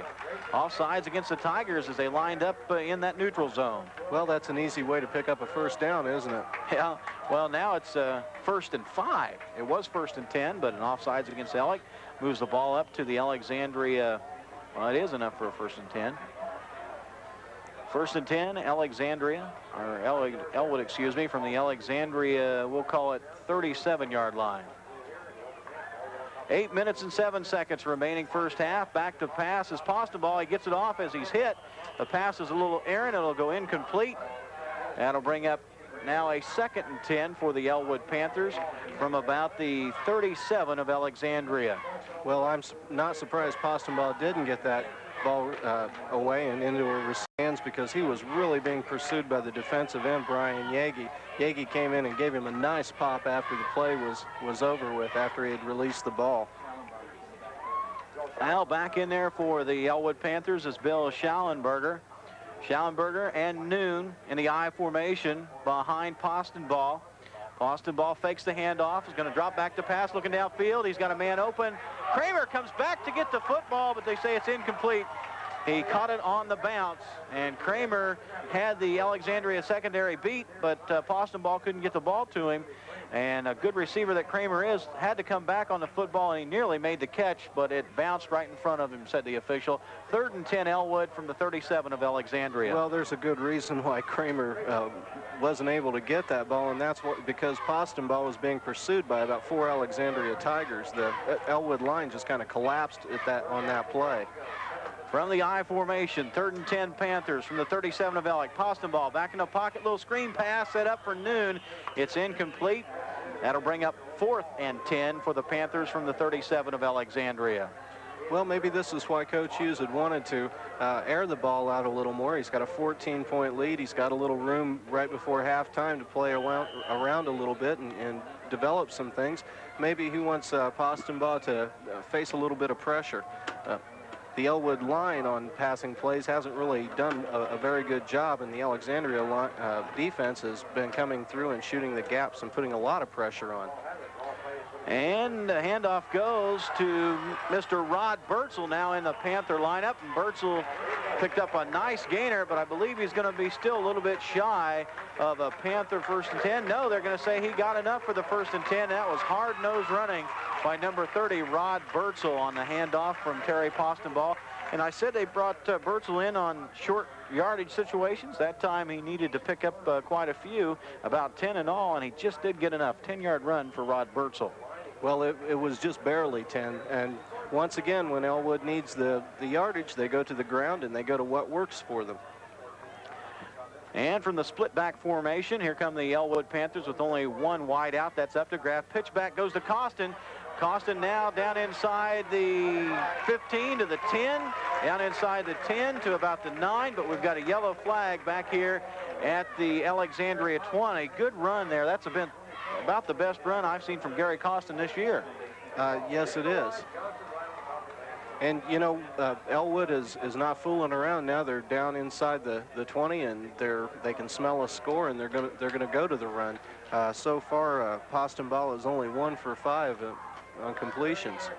[SPEAKER 1] Offsides against the Tigers as they lined up in that neutral zone.
[SPEAKER 2] Well, that's an easy way to pick up a 1st down, isn't it?
[SPEAKER 1] Yeah, well, now it's 1st and 5. It was 1st and 10, but an offsides against Alec moves the ball up to the Alexandria. Well, it is enough for a 1st and 10. 1st and 10, Alexandria, or Elwood, excuse me, from the Alexandria, we'll call it 37-yard line. 8 minutes and 7 seconds remaining first half. Back to pass is Postenball. He gets it off as he's hit. The pass is a little errant. It'll go incomplete. That'll bring up now a 2nd and 10 for the Elwood Panthers from about the 37 of Alexandria.
[SPEAKER 2] Well, I'm not surprised Postenball didn't get that ball away and into his hands because he was really being pursued by the defensive end, Brian Yagi. Yagi came in and gave him a nice pop after the play was over with, after he had released the ball.
[SPEAKER 1] Now back in there for the Elwood Panthers is Bill Schallenberger. Schallenberger and Noon in the I formation behind Postenball. Postenball fakes the handoff. He's going to drop back to pass, looking downfield. He's got a man open. Kramer comes back to get the football, but they say it's incomplete. He caught it on the bounce, and Kramer had the Alexandria secondary beat, but Postenball couldn't get the ball to him. And a good receiver that Kramer is had to come back on the football, and he nearly made the catch, but it bounced right in front of him, said the official. 3rd and 10 Elwood from the 37 of Alexandria.
[SPEAKER 2] Well, there's a good reason why Kramer wasn't able to get that ball, and that's because Postenball was being pursued by about 4 Alexandria Tigers. The Elwood line just kind of collapsed on that play.
[SPEAKER 1] From the I formation, 3rd and 10 Panthers from the 37 of Alec. Postenball back in the pocket, little screen pass set up for Noon. It's incomplete. That'll bring up 4th and 10 for the Panthers from the 37 of Alexandria.
[SPEAKER 2] Well, maybe this is why Coach Hughes had wanted to air the ball out a little more. He's got a 14-point lead. He's got a little room right before halftime to play around a little bit and develop some things. Maybe he wants Postenball to face a little bit of pressure. The Elwood line on passing plays hasn't really done a very good job, and the Alexandria defense has been coming through and shooting the gaps and putting a lot of pressure on.
[SPEAKER 1] And the handoff goes to Mr. Rod Bertzel now in the Panther lineup. And Bertzel picked up a nice gainer, but I believe he's going to be still a little bit shy of a Panther 1st and 10. No, they're going to say he got enough for the 1st and 10. That was hard-nosed running by number 30, Rod Bertzel, on the handoff from Terry Postenball. And I said they brought Bertzel in on short yardage situations. That time he needed to pick up quite a few, about 10 in all, and he just did get enough. 10-yard run for Rod Bertzel.
[SPEAKER 2] Well, it was just barely 10. And once again, when Elwood needs the yardage, they go to the ground and they go to what works for them.
[SPEAKER 1] And from the split back formation, here come the Elwood Panthers with only one wide out. That's up to Graff. Pitch back goes to Costin. Costin now down inside the 15 to the 10, down inside the 10 to about the 9, but we've got a yellow flag back here at the Alexandria 20. Good run there. That's been about the best run I've seen from Gary Costin this year.
[SPEAKER 2] Yes, it is. And, you know, Elwood is not fooling around now. They're down inside the 20, and they can smell a score, and they're gonna go to the run. So far, Postenball is only 1 for 5 on completions.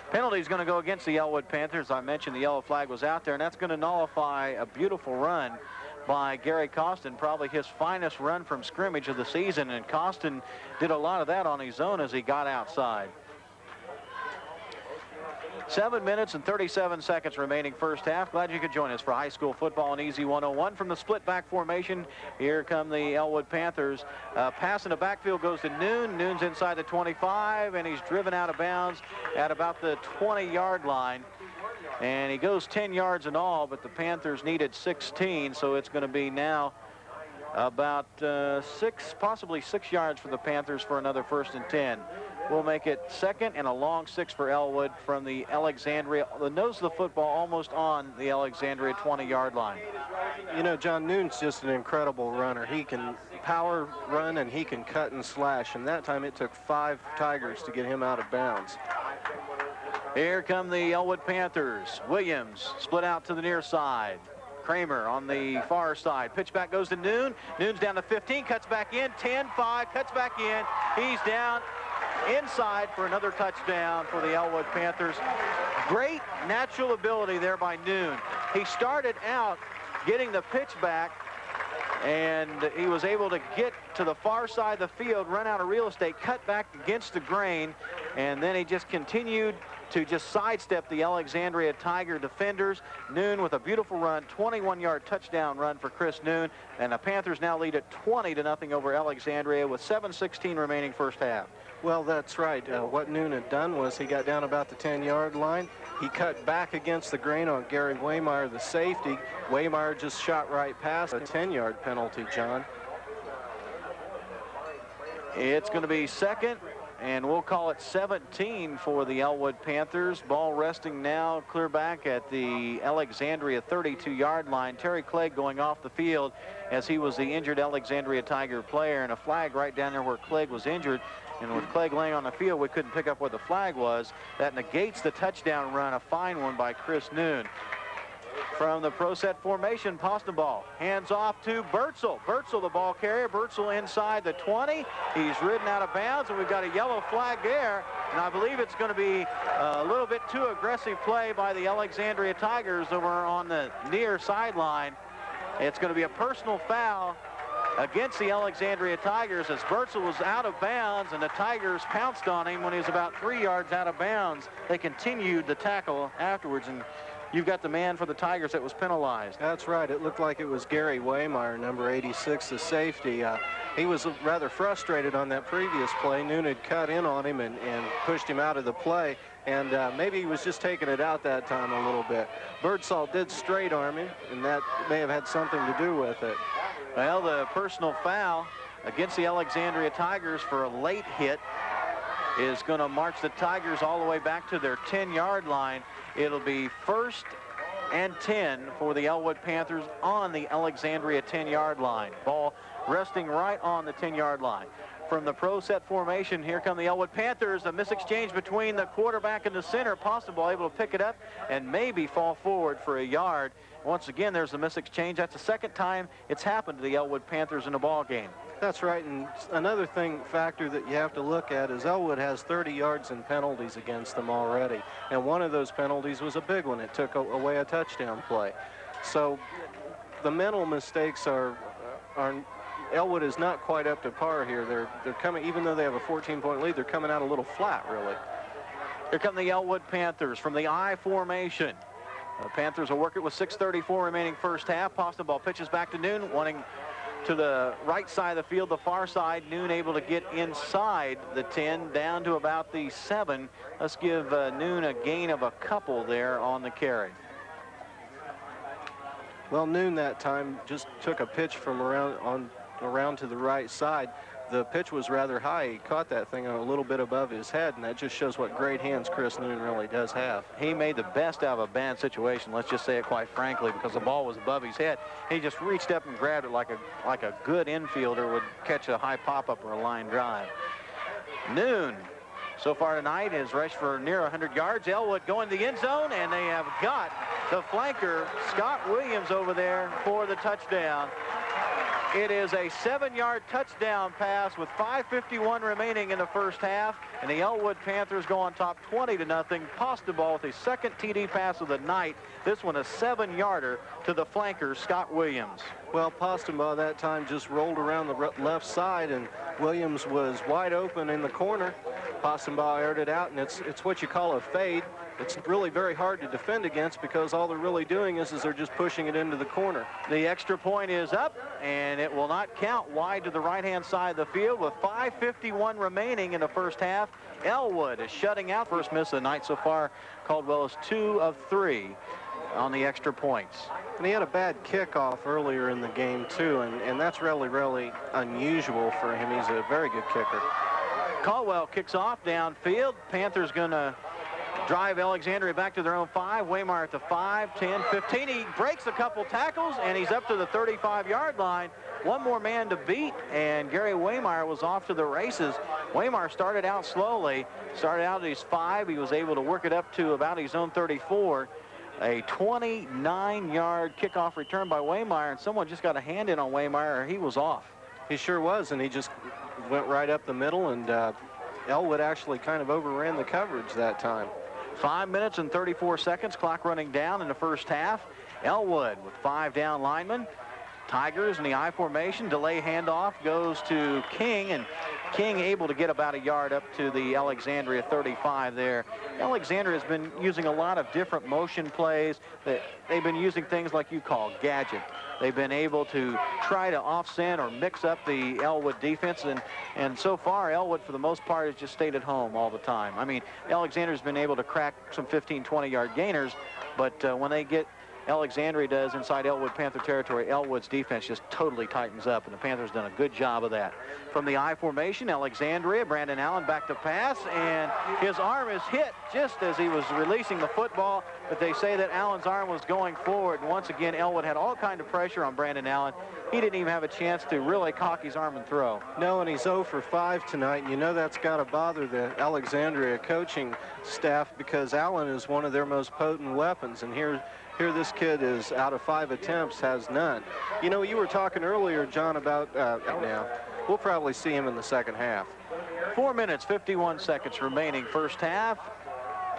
[SPEAKER 1] Penalty is going to go against the Elwood Panthers. I mentioned the yellow flag was out there, and that's going to nullify a beautiful run by Gary Costin, probably his finest run from scrimmage of the season, and Costin did a lot of that on his own as he got outside. 7 minutes and 37 seconds remaining first half. Glad you could join us for high school football on Easy 101. From the split back formation, here come the Elwood Panthers. Pass in the backfield goes to Noon. Noon's inside the 25, and he's driven out of bounds at about the 20-yard line. And he goes 10 yards in all, but the Panthers needed 16, so it's going to be now about possibly 6 yards for the Panthers for another 1st and 10. will make it second and a long 6 for Elwood from the Alexandria, the nose of the football almost on the Alexandria 20-yard line.
[SPEAKER 2] You know, John Noon's just an incredible runner. He can power run and he can cut and slash, and that time it took 5 Tigers to get him out of bounds.
[SPEAKER 1] Here come the Elwood Panthers. Williams split out to the near side. Kramer on the far side. Pitch back goes to Noon. Noon's down to 15, cuts back in, 10-5, cuts back in. He's down inside for another touchdown for the Elwood Panthers. Great natural ability there by Noon. He started out getting the pitch back, and he was able to get to the far side of the field, run out of real estate, cut back against the grain, and then he just continued to just sidestep the Alexandria Tiger defenders. Noon with a beautiful run, 21-yard touchdown run for Chris Noon, and the Panthers now lead at 20-0 over Alexandria with 7:16 remaining first half.
[SPEAKER 2] Well, that's right. What Noon had done was he got down about the 10-yard line. He cut back against the grain on Gary Waymeyer, the safety. Waymeyer just shot right past a 10-yard penalty, John.
[SPEAKER 1] It's going to be second, and we'll call it 17 for the Elwood Panthers. Ball resting now clear back at the Alexandria 32-yard line. Terry Clegg going off the field as he was the injured Alexandria Tiger player, and a flag right down there where Clegg was injured. And with Clegg laying on the field, we couldn't pick up what the flag was. That negates the touchdown run, a fine one by Chris Noon. From the pro set formation, Posteball hands off to Bertzel. Bertzel, the ball carrier. Bertzel inside the 20. He's ridden out of bounds, and we've got a yellow flag there. And I believe it's going to be a little bit too aggressive play by the Alexandria Tigers over on the near sideline. It's going to be a personal foul against the Alexandria Tigers as Bertzel was out of bounds, and the Tigers pounced on him when he was about 3 yards out of bounds. They continued the tackle afterwards, and you've got the man for the Tigers that was penalized.
[SPEAKER 2] That's right. It looked like it was Gary Waymeyer, number 86, the safety. He was rather frustrated on that previous play. Noon had cut in on him and pushed him out of the play, and maybe he was just taking it out that time a little bit. Birdsall did straight arm him, and that may have had something to do with it.
[SPEAKER 1] Well, the personal foul against the Alexandria Tigers for a late hit is going to march the Tigers all the way back to their 10-yard line. It'll be 1st and 10 for the Elwood Panthers on the Alexandria 10-yard line. Ball resting right on the 10-yard line. From the pro set formation, here come the Elwood Panthers. A misexchange between the quarterback and the center. Possible able to pick it up and maybe fall forward for a yard. Once again, there's a misexchange. That's the second time it's happened to the Elwood Panthers in a ball game.
[SPEAKER 2] That's right, and another factor that you have to look at is Elwood has 30 yards in penalties against them already, and one of those penalties was a big one. It took away a touchdown play. So the mental mistakes are Elwood is not quite up to par here. They're coming, even though they have a 14-point lead, they're coming out a little flat, really.
[SPEAKER 1] Here come the Elwood Panthers from the I formation. The Panthers will work it with 6:34 remaining first half. Posteball pitches back to Noon, wanting to the right side of the field, the far side. Noon able to get inside the 10, down to about the 7. Let's give Noon a gain of a couple there on the carry.
[SPEAKER 2] Well, Noon that time just took a pitch from around to the right side. The pitch was rather high. He caught that thing a little bit above his head, and that just shows what great hands Chris Noon really does have.
[SPEAKER 1] He made the best out of a bad situation, let's just say it quite frankly, because the ball was above his head. He just reached up and grabbed it like a good infielder would catch a high pop-up or a line drive. Noon, so far tonight, has rushed for near 100 yards. Elwood going to the end zone, and they have got the flanker, Scott Williams, over there for the touchdown. It is a 7-yard touchdown pass with 5:51 remaining in the first half, and the Elwood Panthers go on top 20-0. Posteball with a second TD pass of the night. This one a 7-yarder to the flanker, Scott Williams.
[SPEAKER 2] Well, Posteball that time just rolled around the left side, and Williams was wide open in the corner. Posteball aired it out, and it's what you call a fade. It's really very hard to defend against because all they're really doing is they're just pushing it into the corner.
[SPEAKER 1] The extra point is up, and it will not count. Wide to the right-hand side of the field with 5:51 remaining in the first half. Elwood is shutting out. First miss of the night so far. Caldwell is 2 of 3 on the extra points.
[SPEAKER 2] And he had a bad kickoff earlier in the game, too, and that's really, really unusual for him. He's a very good kicker.
[SPEAKER 1] Caldwell kicks off downfield. Panthers going to drive Alexandria back to their own 5. Waymire at the 5, 10, 15. He breaks a couple tackles, and he's up to the 35-yard line. One more man to beat, and Gary Waymire was off to the races. Waymire started out slowly, started out at his 5. He was able to work it up to about his own 34. A 29-yard kickoff return by Waymire, and someone just got a hand in on Waymire, or he was off.
[SPEAKER 2] He sure was, and he just went right up the middle, and Elwood actually kind of overran the coverage that time.
[SPEAKER 1] 5 minutes and 34 seconds, clock running down in the first half. Elwood with 5 down linemen. Tigers in the I formation. Delay handoff goes to King, and King able to get about a yard up to the Alexandria 35 there. Alexandria has been using a lot of different motion plays. They've been using things like you call gadget. They've been able to try to offset or mix up the Elwood defense, and so far Elwood for the most part has just stayed at home all the time. I mean, Alexandria's been able to crack some 15, 20-yard gainers, but when they get Alexandria does inside Elwood Panther territory, Elwood's defense just totally tightens up, and the Panthers done a good job of that. From the I formation, Alexandria, Brandon Allen back to pass, and his arm is hit just as he was releasing the football, but they say that Allen's arm was going forward, and once again, Elwood had all kind of pressure on Brandon Allen. He didn't even have a chance to really cock his arm and throw.
[SPEAKER 2] No, and he's 0 for 5 tonight, and you know that's got to bother the Alexandria coaching staff because Allen is one of their most potent weapons, and here this kid is, out of 5 attempts, has none. You know, you were talking earlier, John, about now. We'll probably see him in the second half.
[SPEAKER 1] 4 minutes, 51 seconds remaining first half.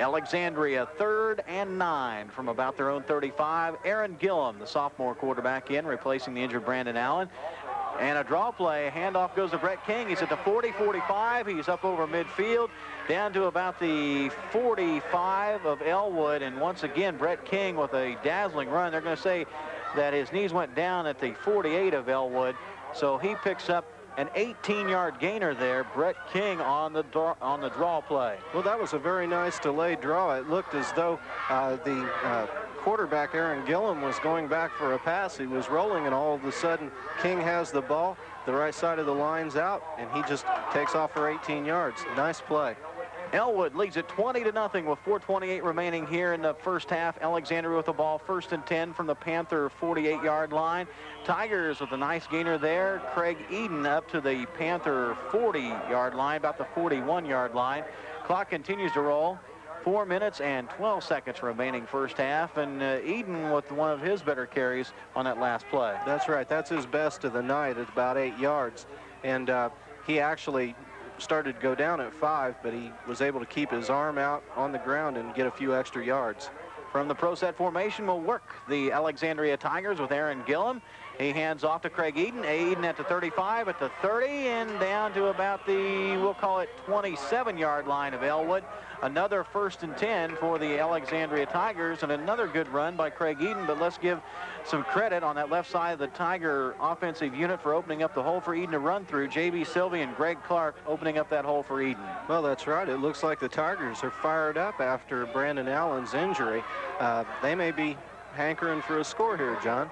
[SPEAKER 1] Alexandria 3rd and 9 from about their own 35. Aaron Gillum, the sophomore quarterback, in, replacing the injured Brandon Allen. And a draw play, handoff goes to Brett King. He's at the 40, 45. He's up over midfield, down to about the 45 of Elwood. And once again, Brett King with a dazzling run. They're going to say that his knees went down at the 48 of Elwood. So he picks up an 18-yard gainer there. Brett King on the draw play.
[SPEAKER 2] Well, that was a very nice delayed draw. It looked as though the quarterback, Aaron Gillum, was going back for a pass. He was rolling, and all of a sudden, King has the ball. The right side of the line's out, and he just takes off for 18 yards. Nice play.
[SPEAKER 1] Elwood leads it 20-0 with 4:28 remaining here in the first half. Alexandria with the ball, 1st and 10 from the Panther 48-yard line. Tigers with a nice gainer there. Craig Eden up to the Panther 40-yard line, about the 41-yard line. Clock continues to roll. 4 minutes and 12 seconds remaining first half, and Eden with one of his better carries on that last play.
[SPEAKER 2] That's right. That's his best of the night at about 8 yards, and he actually started to go down at 5, but he was able to keep his arm out on the ground and get a few extra yards.
[SPEAKER 1] From the pro set formation will work the Alexandria Tigers with Aaron Gillum. He hands off to Craig Eden. Eden at the 35, at the 30, and down to about the, we'll call it 27-yard line of Elwood. Another 1st and 10 for the Alexandria Tigers, and another good run by Craig Eden, but let's give some credit on that left side of the Tiger offensive unit for opening up the hole for Eden to run through. J.B. Sylvie and Greg Clark opening up that hole for Eden.
[SPEAKER 2] Well, that's right. It looks like the Tigers are fired up after Brandon Allen's injury. They may be hankering for a score here, John.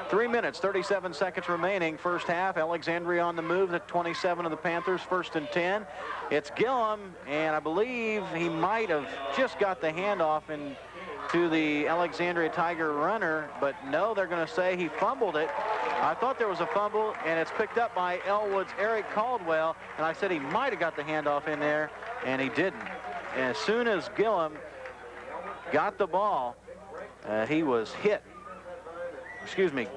[SPEAKER 1] 3 minutes, 37 seconds remaining first half. Alexandria on the move at 27 of the Panthers, 1st and 10. It's Gillum, and I believe he might have just got the handoff to the Alexandria Tiger runner, but no, they're going to say he fumbled it. I thought there was a fumble, and it's picked up by Elwood's Eric Caldwell, and I said he might have got the handoff in there, and he didn't. And as soon as Gillum got the ball, he was hit. Excuse me,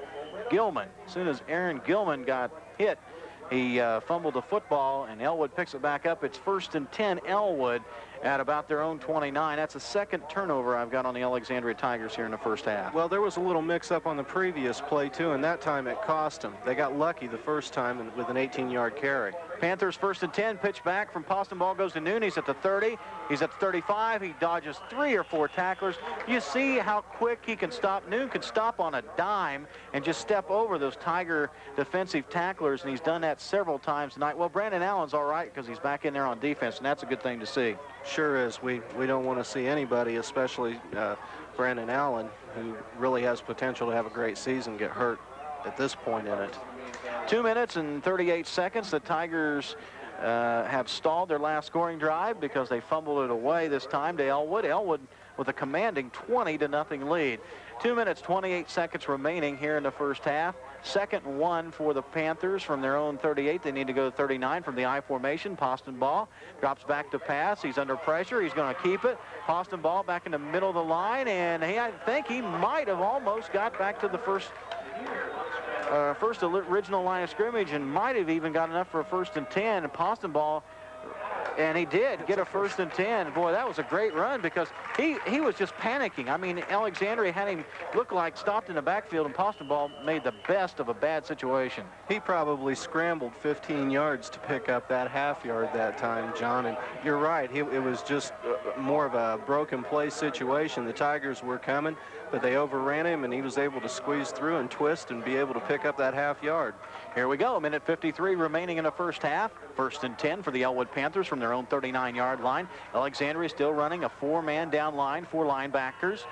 [SPEAKER 1] Gilman. As soon as Aaron Gilman got hit, he fumbled the football, and Elwood picks it back up. It's 1st and 10 Elwood at about their own 29. That's the second turnover I've got on the Alexandria Tigers here in the first half.
[SPEAKER 2] Well, there was a little mix-up on the previous play, too, and that time it cost them. They got lucky the first time with an 18-yard carry.
[SPEAKER 1] Panthers 1st and 10, pitch back from Poston. Ball goes to Noon. He's at the 30. He's at the 35. He dodges 3 or 4 tacklers. You see how quick he can stop. Noon can stop on a dime and just step over those Tiger defensive tacklers, and he's done that several times tonight. Well, Brandon Allen's all right because he's back in there on defense, and that's a good thing to see.
[SPEAKER 2] Sure is. We don't want to see anybody, especially Brandon Allen, who really has potential to have a great season, get hurt at this point in it.
[SPEAKER 1] 2 minutes and 38 seconds. The Tigers have stalled their last scoring drive because they fumbled it away this time to Elwood. Elwood with a commanding 20-0 lead. 2 minutes, 28 seconds remaining here in the first half. 2nd and 1 for the Panthers from their own 38. They need to go to 39 from the I formation. Poston ball drops back to pass. He's under pressure. He's going to keep it. Poston ball back in the middle of the line, and I think he might have almost got back to the first original line of scrimmage and might have even got enough for a 1st and 10. And Poston ball, and he did get a 1st and 10. Boy, that was a great run because he was just panicking. I mean, Alexandria had him look like stopped in the backfield, and Poston ball made the best of a bad situation.
[SPEAKER 2] He probably scrambled 15 yards to pick up that half yard that time, John. And you're right, it was just more of a broken play situation. The Tigers were coming, but they overran him, and he was able to squeeze through and twist and be able to pick up that half yard.
[SPEAKER 1] Here we go, 1:53 remaining in the first half. 1st and 10 for the Elwood Panthers from their own 39-yard line. Alexandria still running a 4-man down line, 4 linebackers.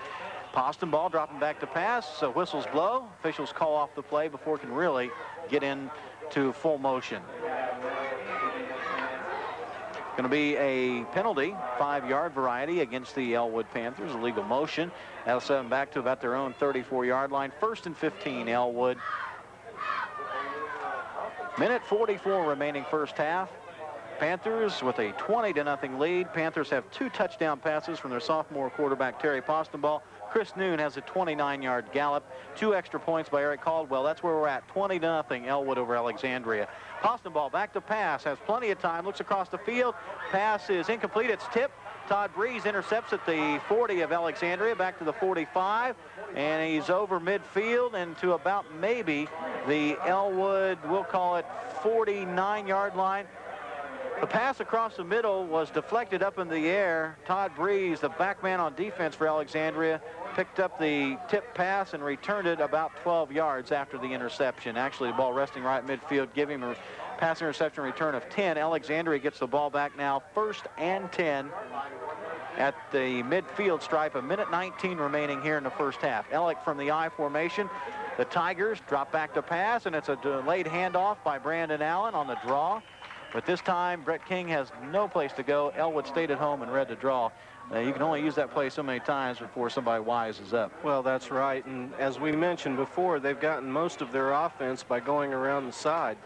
[SPEAKER 1] Poston ball dropping back to pass, so whistles blow. Officials call off the play before it can really get into full motion. Going to be a penalty, 5-yard variety against the Elwood Panthers, illegal motion. That'll set them back to about their own 34-yard line. 1st and 15, Elwood. 1:44 remaining first half. Panthers with a 20-0 lead. Panthers have 2 touchdown passes from their sophomore quarterback, Terry Postenball. Chris Noon has a 29-yard gallop. 2 extra points by Eric Caldwell. That's where we're at, 20-0 Elwood over Alexandria. Postenball back to pass, has plenty of time, looks across the field. Pass is incomplete, it's tipped. Todd Breeze intercepts at the 40 of Alexandria, back to the 45, and he's over midfield and to about maybe the Elwood, we'll call it 49-yard line. The pass across the middle was deflected up in the air. Todd Breeze, the back man on defense for Alexandria, picked up the tip pass and returned it about 12 yards after the interception. Actually, the ball resting right midfield, giving him a pass interception return of 10. Alexandria gets the ball back now, 1st and 10 at the midfield stripe. 1:19 remaining here in the first half. Ellick from the I formation. The Tigers drop back to pass, and it's a delayed handoff by Brandon Allen on the draw. But this time, Brett King has no place to go. Elwood stayed at home and read the draw. You can only use that play so many times before somebody wises up.
[SPEAKER 2] Well, that's right. And as we mentioned before, they've gotten most of their offense by going around the side.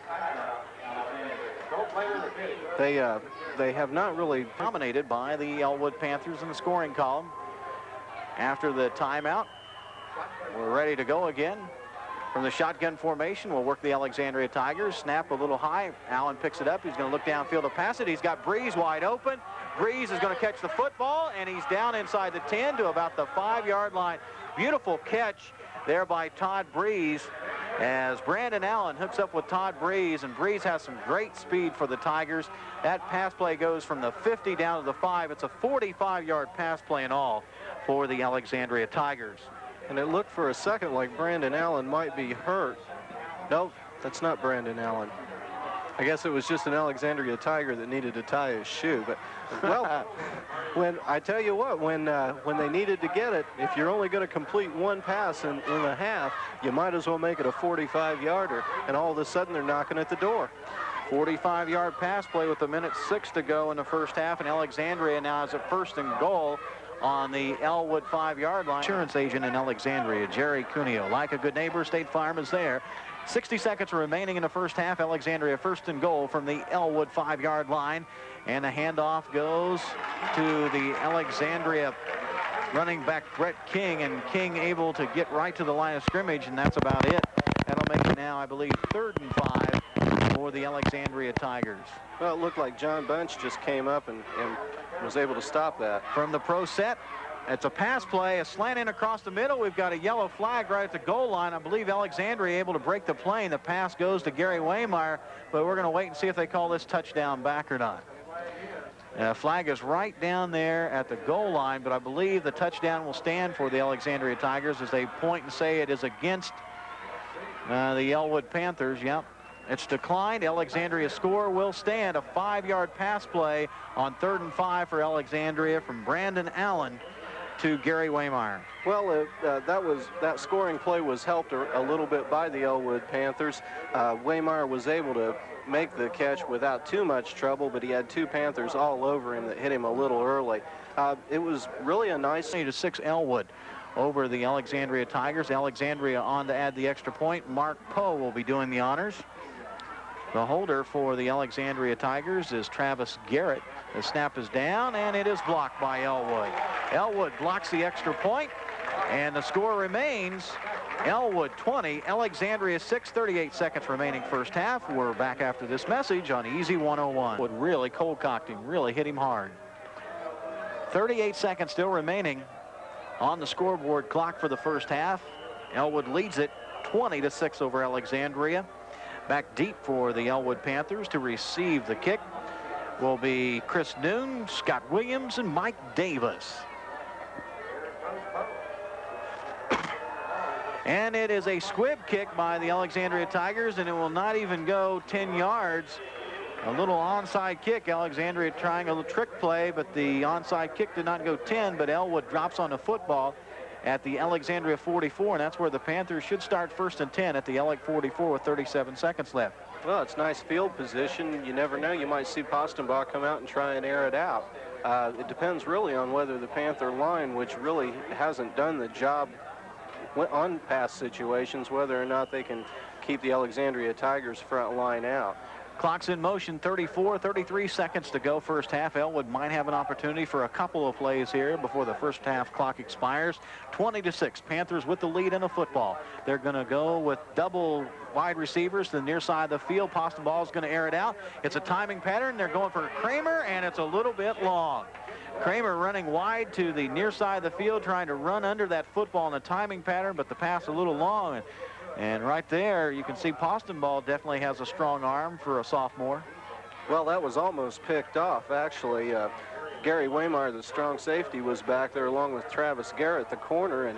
[SPEAKER 2] They have not really
[SPEAKER 1] dominated by the Elwood Panthers in the scoring column. After the timeout, we're ready to go again. From the shotgun formation, we'll work the Alexandria Tigers. Snap a little high. Allen picks it up. He's going to look downfield to pass it. He's got Breeze wide open. Breeze is going to catch the football, and he's down inside the 10 to about the 5-yard line. Beautiful catch there by Todd Breeze as Brandon Allen hooks up with Todd Breeze, and Breeze has some great speed for the Tigers. That pass play goes from the 50 down to the 5. It's a 45-yard pass play in all for the Alexandria Tigers.
[SPEAKER 2] And it looked for a second like Brandon Allen might be hurt. Nope, that's not Brandon Allen. I guess it was just an Alexandria Tiger that needed to tie his shoe. But, well, when I tell you what, when they needed to get it, if you're only going to complete 1 pass in a half, you might as well make it a 45-yarder. And all of a sudden, they're knocking at the door.
[SPEAKER 1] 45-yard pass play with 1:06 to go in the first half, and Alexandria now has a 1st and goal on the Elwood 5-yard line. Insurance agent in Alexandria, Jerry Cuneo. Like a good neighbor, State Farm is there. 60 seconds remaining in the first half. Alexandria 1st and goal from the Elwood 5-yard line. And the handoff goes to the Alexandria running back Brett King, and King able to get right to the line of scrimmage, and that's about it. That'll make it now, I believe, 3rd and 5 for the Alexandria Tigers.
[SPEAKER 2] Well, it looked like John Bunch just came up and was able to stop that.
[SPEAKER 1] From the pro set, it's a pass play, a slant in across the middle. We've got a yellow flag right at the goal line. I believe Alexandria able to break the play. The pass goes to Gary Waymeyer, but we're going to wait and see if they call this touchdown back or not. Flag is right down there at the goal line, but I believe the touchdown will stand for the Alexandria Tigers as they point and say it is against the Elwood Panthers. Yep. It's declined. Alexandria's score will stand. A 5-yard pass play on 3rd and 5 for Alexandria from Brandon Allen. to Gary Waymeyer.
[SPEAKER 2] Well, that scoring play was helped a little bit by the Elwood Panthers. Waymeyer was able to make the catch without too much trouble, but he had two Panthers all over him that hit him a little early. It was really a nice...
[SPEAKER 1] 20-6 Elwood over the Alexandria Tigers. Alexandria on to add the extra point. Mark Poe will be doing the honors. The holder for the Alexandria Tigers is Travis Garrett. The snap is down, and it is blocked by Elwood. Elwood blocks the extra point, and the score remains Elwood 20, Alexandria 6, 38 seconds remaining first half. We're back after this message on Easy 101. Would really cold-cocked him, really hit him hard. 38 seconds still remaining on the scoreboard clock for the first half. Elwood leads it 20-6 over Alexandria. Back deep for the Elwood Panthers to receive the kick will be Chris Noon, Scott Williams, and Mike Davis. And it is a squib kick by the Alexandria Tigers, and it will not even go 10 yards. A little onside kick. Alexandria trying a little trick play, but the onside kick did not go 10, but Elwood drops on the football at the Alexandria 44, and that's where the Panthers should start 1st and 10 at the Alec 44 with 37 seconds left.
[SPEAKER 2] Well, it's nice field position. You never know. You might see Postenbaugh come out and try and air it out. It depends really on whether the Panther line, which really hasn't done the job on past situations, whether or not they can keep the Alexandria Tigers front line out.
[SPEAKER 1] Clock's in motion, 33 seconds to go first half. Elwood might have an opportunity for a couple of plays here before the first half clock expires. 20-6, Panthers with the lead in the football. They're going to go with double wide receivers to the near side of the field. Postenbaugh is going to air it out. It's a timing pattern. They're going for Kramer, and it's a little bit long. Kramer running wide to the near side of the field, trying to run under that football in the timing pattern, but the pass a little long. And right there, you can see Postenbaugh definitely has a strong arm for a sophomore.
[SPEAKER 2] Well, that was almost picked off, actually. Gary Waymeyer, the strong safety, was back there along with Travis Garrett, the corner, and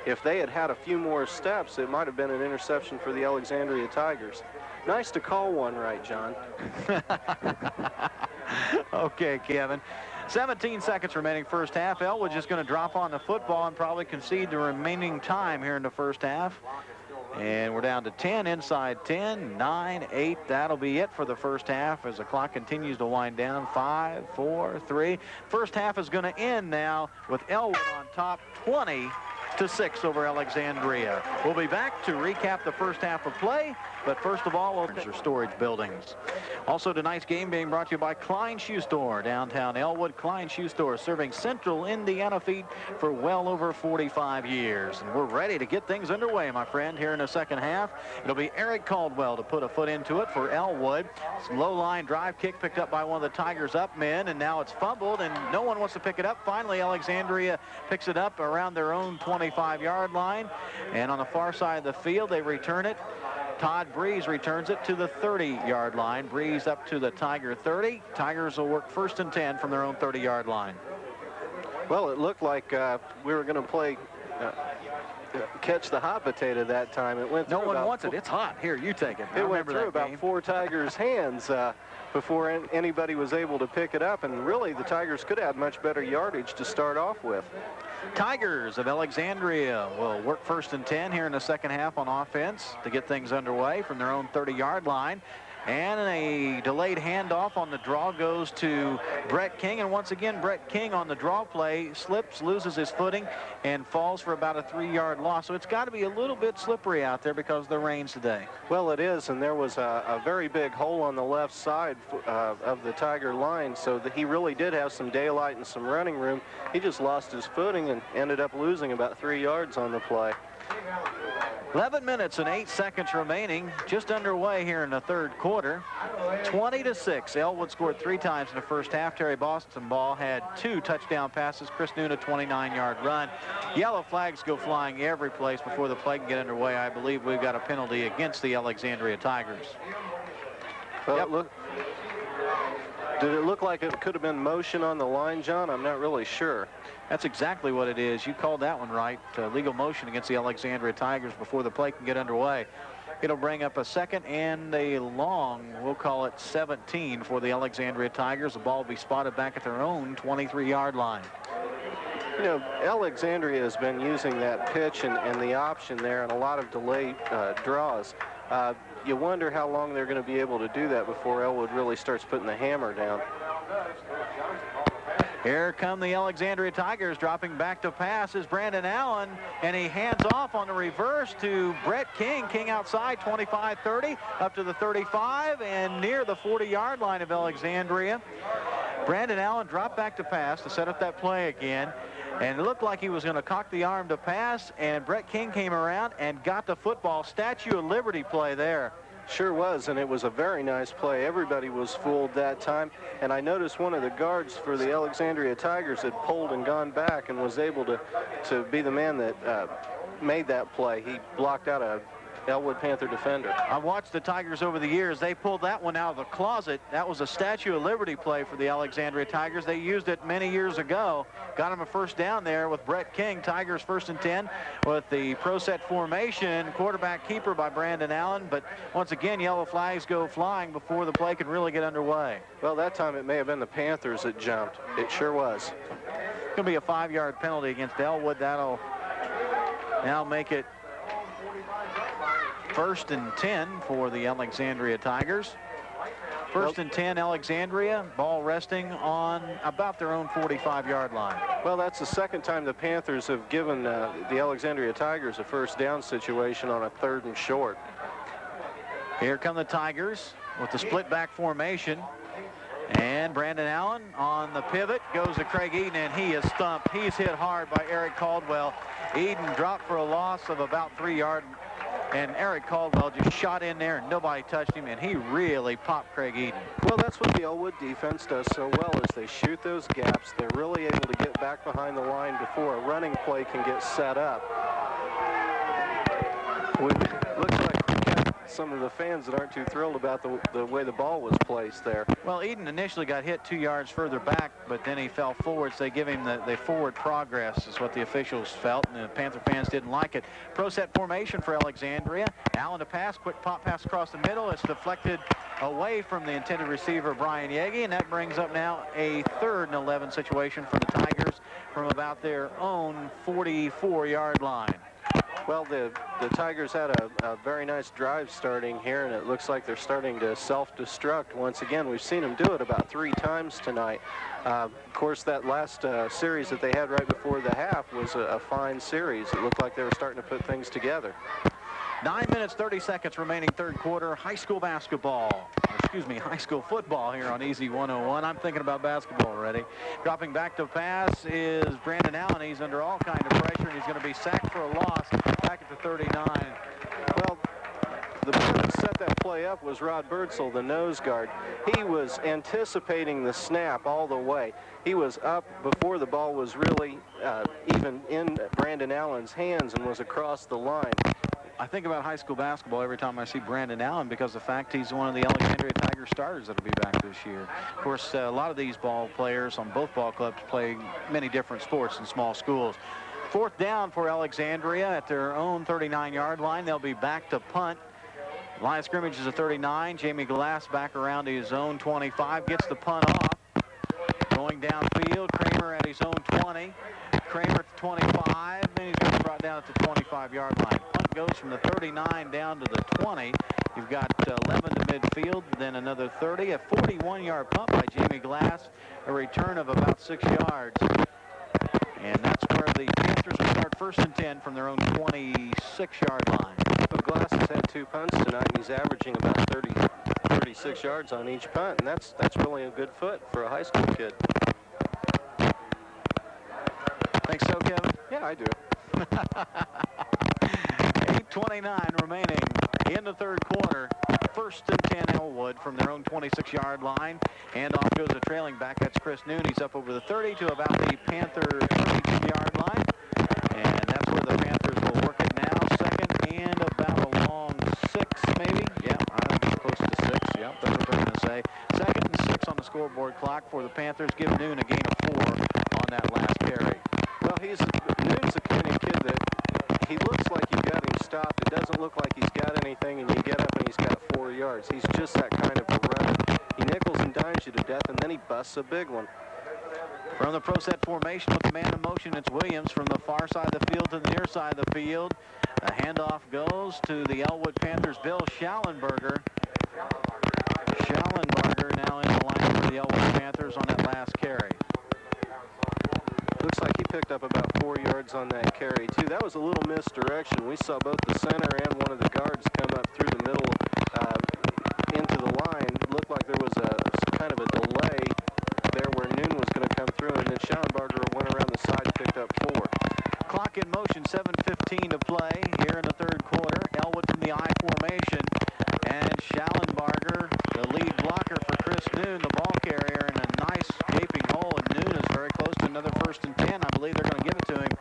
[SPEAKER 2] if they had had a few more steps, it might have been an interception for the Alexandria Tigers. Nice to call one right, John.
[SPEAKER 1] Okay, Kevin. 17 seconds remaining first half. Elwood just going to drop on the football and probably concede the remaining time here in the first half. And we're down to 10, inside 10, 9, 8. That'll be it for the first half as the clock continues to wind down. 5, 4, 3. First half is going to end now with Elwood on top, 20-6 over Alexandria. We'll be back to recap the first half of play, but first of all, our storage buildings. Also, tonight's game being brought to you by Klein Shoe Store, downtown Elwood. Klein Shoe Store serving Central Indiana feet for well over 45 years. And we're ready to get things underway, my friend, here in the second half. It'll be Eric Caldwell to put a foot into it for Elwood. Low line drive kick picked up by one of the Tigers up men, and now it's fumbled, and no one wants to pick it up. Finally, Alexandria picks it up around their own 25-yard line, and on the far side of the field, they return it. Todd Breeze returns it to the 30-yard line. Breeze up to the Tiger 30. Tigers will work 1st and 10 from their own 30-yard line.
[SPEAKER 2] Well, it looked like we were going to play catch the hot potato that time. It went.
[SPEAKER 1] No one wants it. It's hot. Here, you take it.
[SPEAKER 2] It went through about 4 Tigers' hands before anybody was able to pick it up, and really the Tigers could have much better yardage to start off with.
[SPEAKER 1] Tigers of Alexandria will work 1st and 10 here in the second half on offense to get things underway from their own 30-yard line. And a delayed handoff on the draw goes to Brett King. And once again, Brett King on the draw play slips, loses his footing, and falls for about a 3-yard loss. So it's got to be a little bit slippery out there because of the rains today.
[SPEAKER 2] Well, it is, and there was a very big hole on the left side of the Tiger line, so that he really did have some daylight and some running room. He just lost his footing and ended up losing about 3 yards on the play.
[SPEAKER 1] 11 minutes and 8 seconds remaining, just underway here in the third quarter. 20-6. Elwood scored 3 times in the first half. Terry Postenbaugh had 2 touchdown passes. Chris Noon a 29-yard run. Yellow flags go flying every place before the play can get underway. I believe we've got a penalty against the Alexandria Tigers.
[SPEAKER 2] Well, yep. Did it look like it could have been motion on the line, John? I'm not really sure.
[SPEAKER 1] That's exactly what it is. You called that one right. Legal motion against the Alexandria Tigers before the play can get underway. It'll bring up a second and a long, we'll call it 17 for the Alexandria Tigers. The ball will be spotted back at their own 23-yard line.
[SPEAKER 2] You know, Alexandria has been using that pitch and the option there and a lot of delayed draws. You wonder how long they're going to be able to do that before Elwood really starts putting the hammer down.
[SPEAKER 1] Here come the Alexandria Tigers, dropping back to pass is Brandon Allen, and he hands off on the reverse to Brett King. King outside, 25-30, up to the 35, and near the 40-yard line of Alexandria. Brandon Allen dropped back to pass to set up that play again, and it looked like he was going to cock the arm to pass, and Brett King came around and got the football. Statue of Liberty play there.
[SPEAKER 2] Sure was, and it was a very nice play. Everybody was fooled that time, and I noticed one of the guards for the Alexandria Tigers had pulled and gone back and was able to be the man that made that play. He blocked out a Elwood Panther defender.
[SPEAKER 1] I've watched the Tigers over the years. They pulled that one out of the closet. That was a Statue of Liberty play for the Alexandria Tigers. They used it many years ago. Got him a first down there with Brett King. Tigers 1st and 10 with the pro set formation. Quarterback keeper by Brandon Allen. But once again, yellow flags go flying before the play can really get underway.
[SPEAKER 2] Well, that time it may have been the Panthers that jumped. It sure was.
[SPEAKER 1] It's going to be a 5-yard penalty against Elwood. That'll now make it 1st and 10 for the Alexandria Tigers. 1st and 10 Alexandria, ball resting on about their own 45-yard line.
[SPEAKER 2] Well, that's the second time the Panthers have given the Alexandria Tigers a first down situation on a 3rd and short.
[SPEAKER 1] Here come the Tigers with the split back formation. And Brandon Allen on the pivot goes to Craig Eden, and he is stumped. He's hit hard by Eric Caldwell. Eden dropped for a loss of about 3 yards. And Eric Caldwell just shot in there, and nobody touched him, and he really popped Craig Eden.
[SPEAKER 2] Well, that's what the Elwood defense does so well, is they shoot those gaps. They're really able to get back behind the line before a running play can get set up. Looks like we got some of the fans that aren't too thrilled about the way the ball was placed there.
[SPEAKER 1] Well, Eden initially got hit 2 yards further back, but then he fell forward, so they give him the forward progress is what the officials felt, and the Panther fans didn't like it. Pro set formation for Alexandria. Allen to pass, quick pop pass across the middle. It's deflected away from the intended receiver, Brian Yegi, and that brings up now a 3rd and 11 situation for the Tigers from about their own 44-yard line.
[SPEAKER 2] Well, the Tigers had a very nice drive starting here, and it looks like they're starting to self-destruct once again. We've seen them do it about 3 times tonight. Of course, that last series that they had right before the half was a fine series. It looked like they were starting to put things together.
[SPEAKER 1] 9 minutes, 30 seconds remaining 3rd quarter. High school basketball. Excuse me, high school football here on Easy 101. I'm thinking about basketball already. Dropping back to pass is Brandon Allen. He's under all kind of pressure, and he's going to be sacked for a loss back at the 39.
[SPEAKER 2] Well, the man that set that play up was Rod Birdsell, the nose guard. He was anticipating the snap all the way. He was up before the ball was really even in Brandon Allen's hands and was across the line.
[SPEAKER 1] I think about high school basketball every time I see Brandon Allen because of the fact he's one of the Alexandria Tiger starters that will be back this year. Of course, a lot of these ball players on both ball clubs play many different sports in small schools. 4th down for Alexandria at their own 39-yard line. They'll be back to punt. Line of scrimmage is a 39. Jamie Glass back around to his own 25. Gets the punt off. Going downfield, Kramer at his own 20. Kramer at the 25. Then he's going to be brought down at the 25-yard line. Punt goes from the 39 down to the 20. You've got 11 to midfield, then another 30. A 41-yard punt by Jamie Glass. A return of about 6 yards. And that's where the Panthers will start 1st and 10 from their own 26-yard line.
[SPEAKER 2] Well, Glass has had 2 punts tonight, and he's averaging about 36 yards on each punt, and that's really a good foot for a high school kid.
[SPEAKER 1] Think so, Kevin?
[SPEAKER 2] Yeah, I do.
[SPEAKER 1] 8:29 remaining in the 3rd quarter. 1st and 10 Elwood from their own 26-yard line. Handoff goes to trailing back. That's Chris Noon. He's up over the 30 to about the Panther 32-yard line. And that's where the Panthers will work it now. 2nd and about a long 6, maybe. Yeah, I think close to 6. Yep, that's what they're going to say. 2nd and 6 on the scoreboard clock for the Panthers. Give Noon a gain of 4 on that last carry.
[SPEAKER 2] Well, Noon's the kind of kid that he looks like you got him stopped. It doesn't look like he's got anything, and you get up and he's got 4 yards. He's just that kind of a runner. He nickels and dimes you to death, and then he busts a big one.
[SPEAKER 1] From the pro set formation with the man in motion, it's Williams from the far side of the field to the near side of the field. A handoff goes to the Elwood Panthers' Bill Schallenberger. Schallenberger now in the line for the Elwood Panthers on that last carry.
[SPEAKER 2] Looks like he picked up about 4 yards on that carry, too. That was a little misdirection. We saw both the center and one of the guards come up through the middle into the line. Looked like there was a kind of a delay there where Noon was going to come through, and then Schallenberger went around the side, picked up 4.
[SPEAKER 1] Clock in motion, 7:15 to play here in the third quarter. Elwood from the I formation, and Schallenberger, the lead blocker for Chris Noon, the ball carrier, in a nice gaping hole, and Noon is very close to another 1st and 10. I believe they're going to give it to him.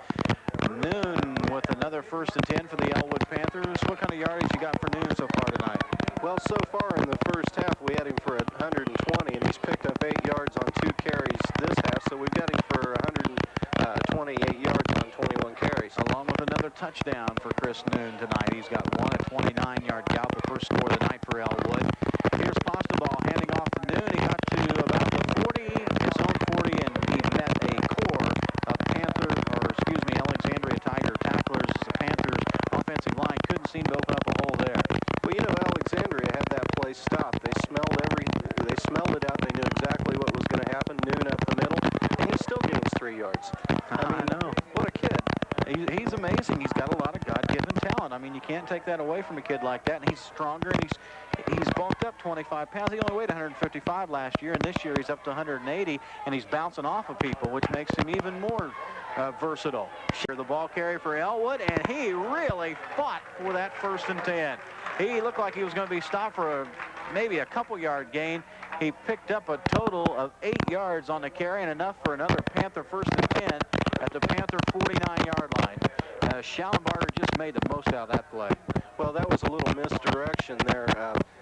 [SPEAKER 1] Noon with another 1st and 10 for the Elwood Panthers. What kind of yardage you got for Noon so far tonight?
[SPEAKER 2] Well, so far in the first half, we had him for 120, and he's picked up 8 yards on 2 carries this half, so we've got him for 128 yards on 21 carries.
[SPEAKER 1] Along with another touchdown for Chris Noon tonight. He's got one, a 29-yard gallop, the first score of the night for Elwood. Here's Posteball handing off to Noon. He got to about the 40, his own 40, and he met a core of Alexandria Tiger tacklers. The Panthers offensive line couldn't seem to open up a hole there.
[SPEAKER 2] Well, you know, Alexandria had that play stopped. They smelled it out. They knew exactly what was going to happen. Noon up the middle, and he still gains 3 yards.
[SPEAKER 1] I know.
[SPEAKER 2] What a kid.
[SPEAKER 1] He's amazing. He's got a lot of God-given talent. I mean, you can't take that away from a kid like that. And he's stronger, and he's bulked up 25 pounds. He only weighed 155 last year, and this year he's up to 180, and he's bouncing off of people, which makes him even more versatile. The ball carrier for Elwood, and he really fought for that 1st and 10. He looked like he was going to be stopped for maybe a couple-yard gain. He picked up a total of 8 yards on the carry, and enough for another Panther 1st and 10 at the Panther 49-yard line. Schallenberger just made the most out of that play.
[SPEAKER 2] Well, that was a little misdirection there.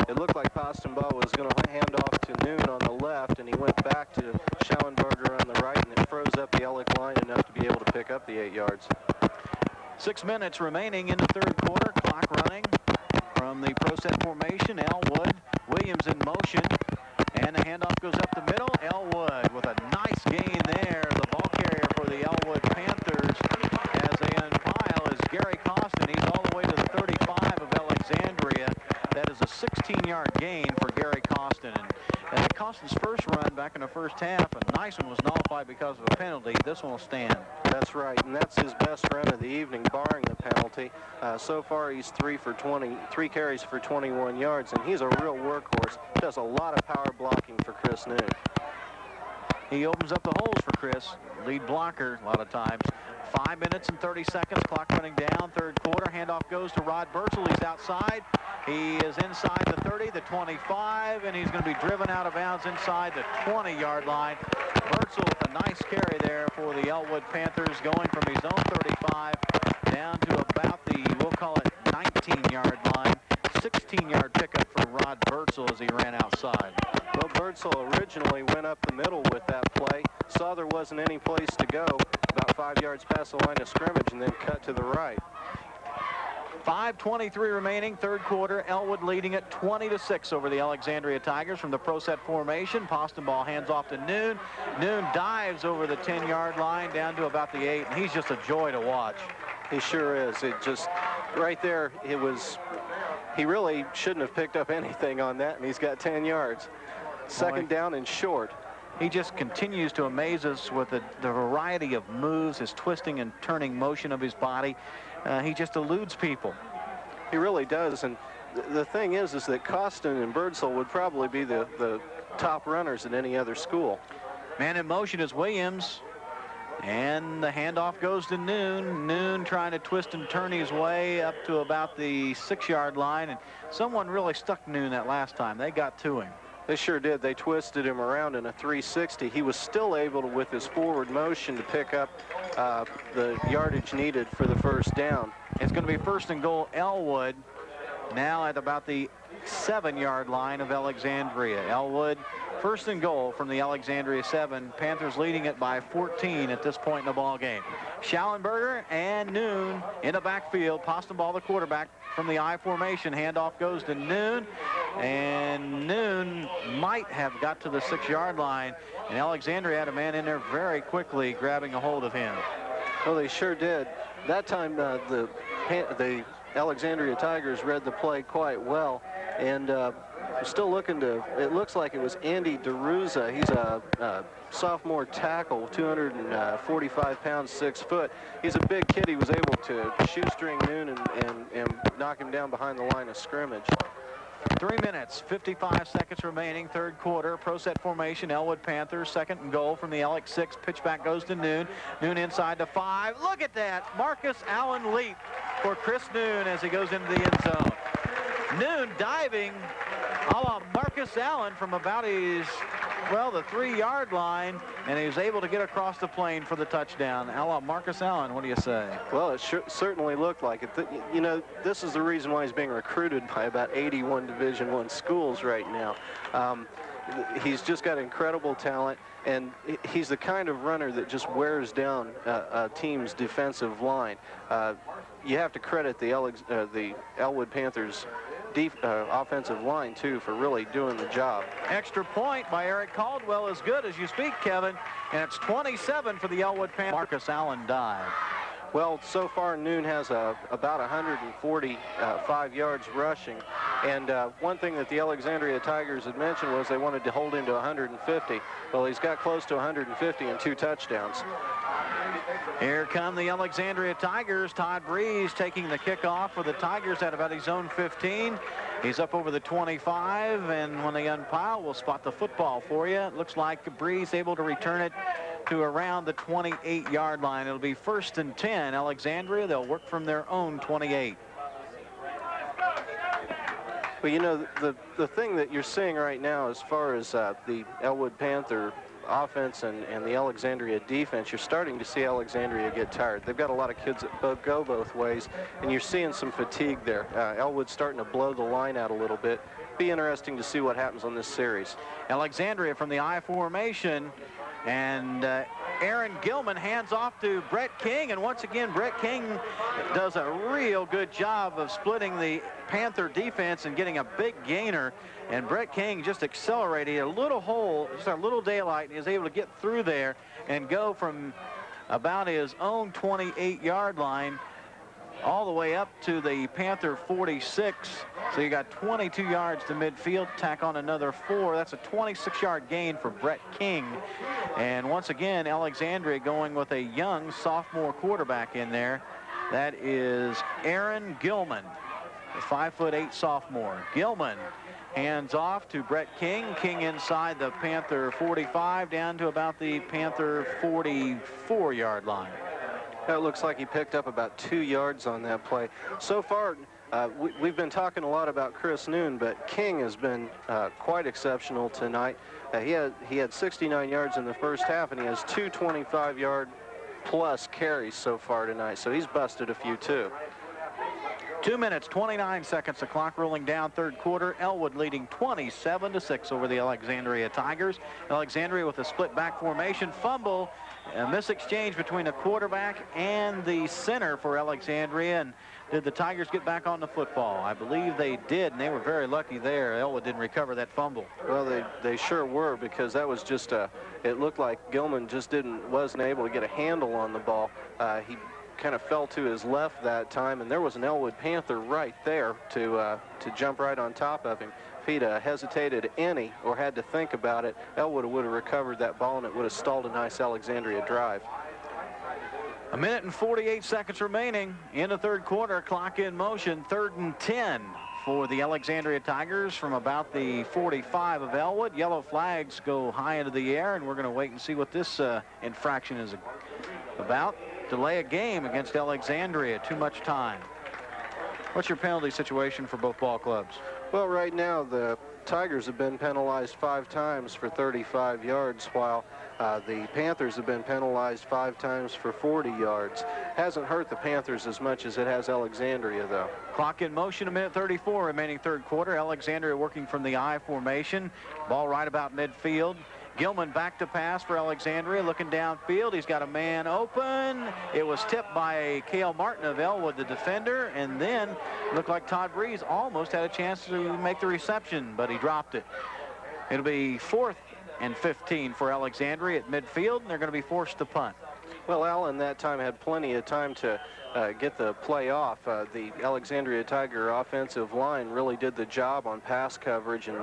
[SPEAKER 2] It looked like Posteball was going to hand off to Noon on the left, and he went back to Schallenberger on the right, and it froze up the Ellick line enough to be able to pick up the 8 yards.
[SPEAKER 1] 6 minutes remaining in the third quarter. Clock running from the pro set formation. Elwood, Williams in motion, and the handoff goes up the middle. Elwood with a nice gain there. The ball carrier for the Elwood Panthers as they unpile is Gary Costin. He's all the way to the 35 of Alexandria. That is a 16-yard gain for Gary Costin. And Costin's first run back in the first half, a nice one, was nullified because of a penalty. This one will stand.
[SPEAKER 2] That's right, and that's his best run of the evening, barring the penalty. So far, he's 3 carries for 21 yards, and he's a real workhorse. Does a lot of power blocking for Chris Noon.
[SPEAKER 1] He opens up the holes for Chris, lead blocker a lot of times. 5 minutes and 30 seconds, clock running down, third quarter. Handoff goes to Rod Burchell. He's outside. He is inside the 30, the 25, and he's going to be driven out of bounds inside the 20-yard line. Burchell with a nice carry there for the Elwood Panthers, going from his own 35 down to about the, we'll call it 19-yard line. 16-yard pickup for Rod Burchell as he ran outside.
[SPEAKER 2] Well, Burchell originally went up the middle with that play, saw there wasn't any place to go, about 5 yards past the line of scrimmage, and then cut to the right.
[SPEAKER 1] 5:23 remaining, third quarter. Elwood leading at 20-6 over the Alexandria Tigers from the pro set formation. Posteball hands off to Noon. Noon dives over the 10-yard line down to about the 8, and he's just a joy to watch.
[SPEAKER 2] He sure is. It just, right there, he really shouldn't have picked up anything on that, and he's got 10 yards. Second down and short.
[SPEAKER 1] He just continues to amaze us with the variety of moves, his twisting and turning motion of his body. He just eludes people.
[SPEAKER 2] He really does, and the thing is that Costin and Burchell would probably be the top runners in any other school.
[SPEAKER 1] Man in motion is Williams, and the handoff goes to Noon. Noon trying to twist and turn his way up to about the 6-yard line, and someone really stuck Noon that last time. They got to him.
[SPEAKER 2] They sure did. They twisted him around in a 360. He was still able to, with his forward motion, to pick up the yardage needed for the first down.
[SPEAKER 1] It's going to be 1st and goal, Elwood, now at about the 7-yard line of Alexandria. Elwood, 1st and goal from the Alexandria 7. Panthers leading it by 14 at this point in the ball game. Schallenberger and Noon in the backfield. Posteball, the quarterback, from the I formation. Handoff goes to Noon, and Noon Noon might have got to the 6-yard line, and Alexandria had a man in there very quickly grabbing a hold of him.
[SPEAKER 2] Well, they sure did. That time, the Alexandria Tigers read the play quite well, and still looking to, it looks like it was Andy DeRuza. He's a sophomore tackle, 245 pounds, 6 foot. He's a big kid. He was able to shoestring Noon and knock him down behind the line of scrimmage.
[SPEAKER 1] 3 minutes, 55 seconds remaining, third quarter. Pro set formation, Elwood Panthers, 2nd and goal from the Alex 6. Pitch back goes to Noon. Noon inside to 5. Look at that. Marcus Allen leap for Chris Noon as he goes into the end zone. Noon diving a la Marcus Allen from about his, well, the 3-yard line, and he was able to get across the plane for the touchdown. A la Marcus Allen, what do you say?
[SPEAKER 2] Well, it certainly looked like it. You know, this is the reason why he's being recruited by about 81 Division I schools right now. He's just got incredible talent, and he's the kind of runner that just wears down a team's defensive line. You have to credit the Elwood Panthers offensive line, too, for really doing the job.
[SPEAKER 1] Extra point by Eric Caldwell is good as you speak, Kevin, and it's 27 for the Elwood Panthers. Marcus Allen died.
[SPEAKER 2] Well, so far Noon has about 145 yards rushing, and one thing that the Alexandria Tigers had mentioned was they wanted to hold him to 150. Well, he's got close to 150 and 2 touchdowns.
[SPEAKER 1] Here come the Alexandria Tigers. Todd Breeze taking the kickoff for the Tigers at about his own 15. He's up over the 25, and when they unpile, we'll spot the football for you. It looks like Breeze able to return it to around the 28-yard line. It'll be 1st and 10. Alexandria, they'll work from their own 28.
[SPEAKER 2] Well, you know, the thing that you're seeing right now as far as the Elwood Panther offense and the Alexandria defense, you're starting to see Alexandria get tired. They've got a lot of kids that go both ways, and you're seeing some fatigue there. Elwood's starting to blow the line out a little bit. Be interesting to see what happens on this series.
[SPEAKER 1] Alexandria from the I formation, and Aaron Gilman hands off to Brett King, and once again Brett King does a real good job of splitting the Panther defense and getting a big gainer, and Brett King just accelerated a little hole, just a little daylight, and he was able to get through there and go from about his own 28-yard line all the way up to the Panther 46. So you got 22 yards to midfield, tack on another 4. That's a 26-yard gain for Brett King. And once again, Alexandria going with a young sophomore quarterback in there. That is Aaron Gilman, the 5'8" sophomore. Gilman hands off to Brett King. King inside the Panther 45 down to about the Panther 44-yard line.
[SPEAKER 2] That looks like he picked up about 2 yards on that play. So far, we've been talking a lot about Chris Noon, but King has been quite exceptional tonight. He had 69 yards in the first half, and he has 2 25-yard plus carries so far tonight, so he's busted a few too.
[SPEAKER 1] 2 minutes, 29 seconds, the clock rolling down, third quarter. Elwood leading 27-6 over the Alexandria Tigers. Alexandria with a split back formation, fumble, a misexchange between the quarterback and the center for Alexandria. And did the Tigers get back on the football? I believe they did, and they were very lucky there. Elwood didn't recover that fumble.
[SPEAKER 2] Well, they sure were, because that was just it looked like Gilman just wasn't able to get a handle on the ball. He kind of fell to his left that time, and there was an Elwood Panther right there to jump right on top of him. If he'd hesitated any or had to think about it, Elwood would have recovered that ball, and it would have stalled a nice Alexandria drive.
[SPEAKER 1] A minute and 48 seconds remaining in the third quarter. Clock in motion. 3rd and 10 for the Alexandria Tigers from about the 45 of Elwood. Yellow flags go high into the air, and we're going to wait and see what this infraction is about. Delay a game against Alexandria. Too much time. What's your penalty situation for both ball clubs?
[SPEAKER 2] Well, right now the Tigers have been penalized 5 times for 35 yards, while the Panthers have been penalized 5 times for 40 yards. Hasn't hurt the Panthers as much as it has Alexandria, though.
[SPEAKER 1] Clock in motion, a minute 34 remaining third quarter. Alexandria working from the I formation. Ball right about midfield. Gilman back to pass for Alexandria, looking downfield. He's got a man open. It was tipped by Cale Martin of Elwood, the defender, and then looked like Todd Breeze almost had a chance to make the reception, but he dropped it. It'll be 4th and 15 for Alexandria at midfield, and they're going to be forced to punt.
[SPEAKER 2] Well, Allen that time had plenty of time to get the play off. The Alexandria Tiger offensive line really did the job on pass coverage and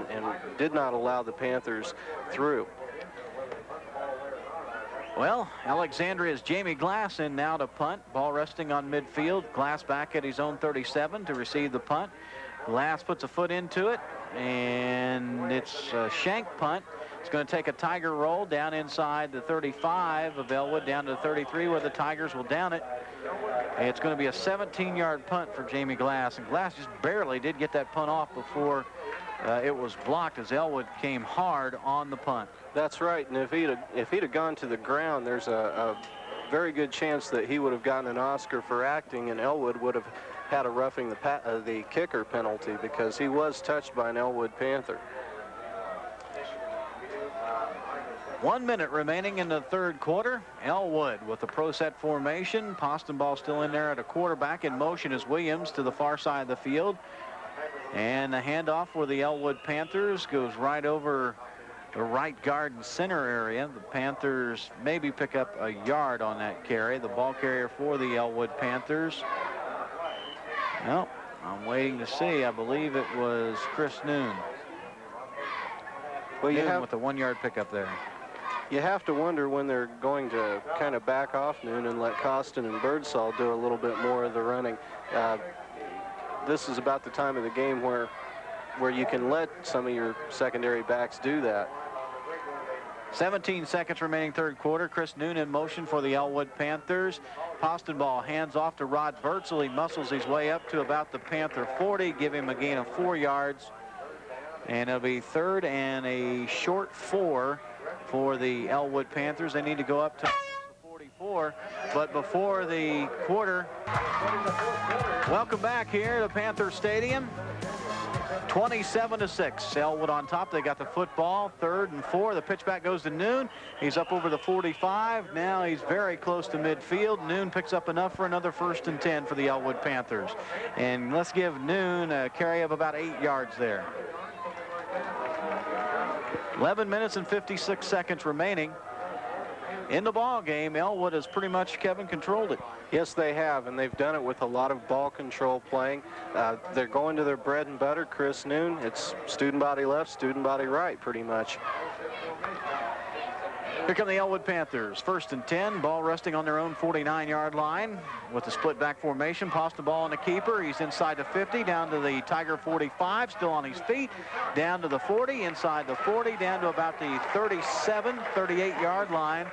[SPEAKER 2] did not allow the Panthers through.
[SPEAKER 1] Well, Alexandria's Jamie Glass in now to punt. Ball resting on midfield. Glass back at his own 37 to receive the punt. Glass puts a foot into it, and it's a shank punt. It's going to take a Tiger roll down inside the 35 of Elwood, down to the 33 where the Tigers will down it. It's going to be a 17-yard punt for Jamie Glass, and Glass just barely did get that punt off before it was blocked as Elwood came hard on the punt.
[SPEAKER 2] That's right, and if he'd have gone to the ground, there's a very good chance that he would have gotten an Oscar for acting, and Elwood would have had a roughing the kicker penalty because he was touched by an Elwood Panther.
[SPEAKER 1] 1 minute remaining in the third quarter. Elwood with the pro set formation. Postenball still in there at a quarterback. In motion is Williams to the far side of the field. And the handoff for the Elwood Panthers goes right over the right guard and center area. The Panthers maybe pick up a yard on that carry. The ball carrier for the Elwood Panthers. Well, I'm waiting to see. I believe it was Chris Noon.
[SPEAKER 2] Well, you
[SPEAKER 1] Noon
[SPEAKER 2] have
[SPEAKER 1] with the 1 yard pickup there.
[SPEAKER 2] You have to wonder when they're going to kind of back off Noon and let Costin and Birdsall do a little bit more of the running. This is about the time of the game where you can let some of your secondary backs do that.
[SPEAKER 1] 17 seconds remaining third quarter. Chris Noon in motion for the Elwood Panthers. Postenball hands off to Rod Birdsall. He muscles his way up to about the Panther 40, give him a gain of 4 yards. And it'll be third and a short 4 for the Elwood Panthers. They need to go up to 44, but before the quarter. Welcome back here to Panther Stadium. 27-6. Elwood on top. They got the football. 3rd and 4. The pitchback goes to Noon. He's up over the 45. Now he's very close to midfield. Noon picks up enough for another 1st and 10 for the Elwood Panthers. And let's give Noon a carry of about 8 yards there. 11 minutes and 56 seconds remaining in the ball game. Elwood has pretty much, Kevin, controlled it.
[SPEAKER 2] Yes, they have, and they've done it with a lot of ball control playing. They're going to their bread and butter. Chris Noon, it's student body left, student body right, pretty much.
[SPEAKER 1] Here come the Elwood Panthers. 1st and 10. Ball resting on their own 49-yard line with the split back formation. Post the ball on the keeper. He's inside the 50, down to the Tiger 45, still on his feet. Down to the 40, inside the 40, down to about the 37, 38-yard line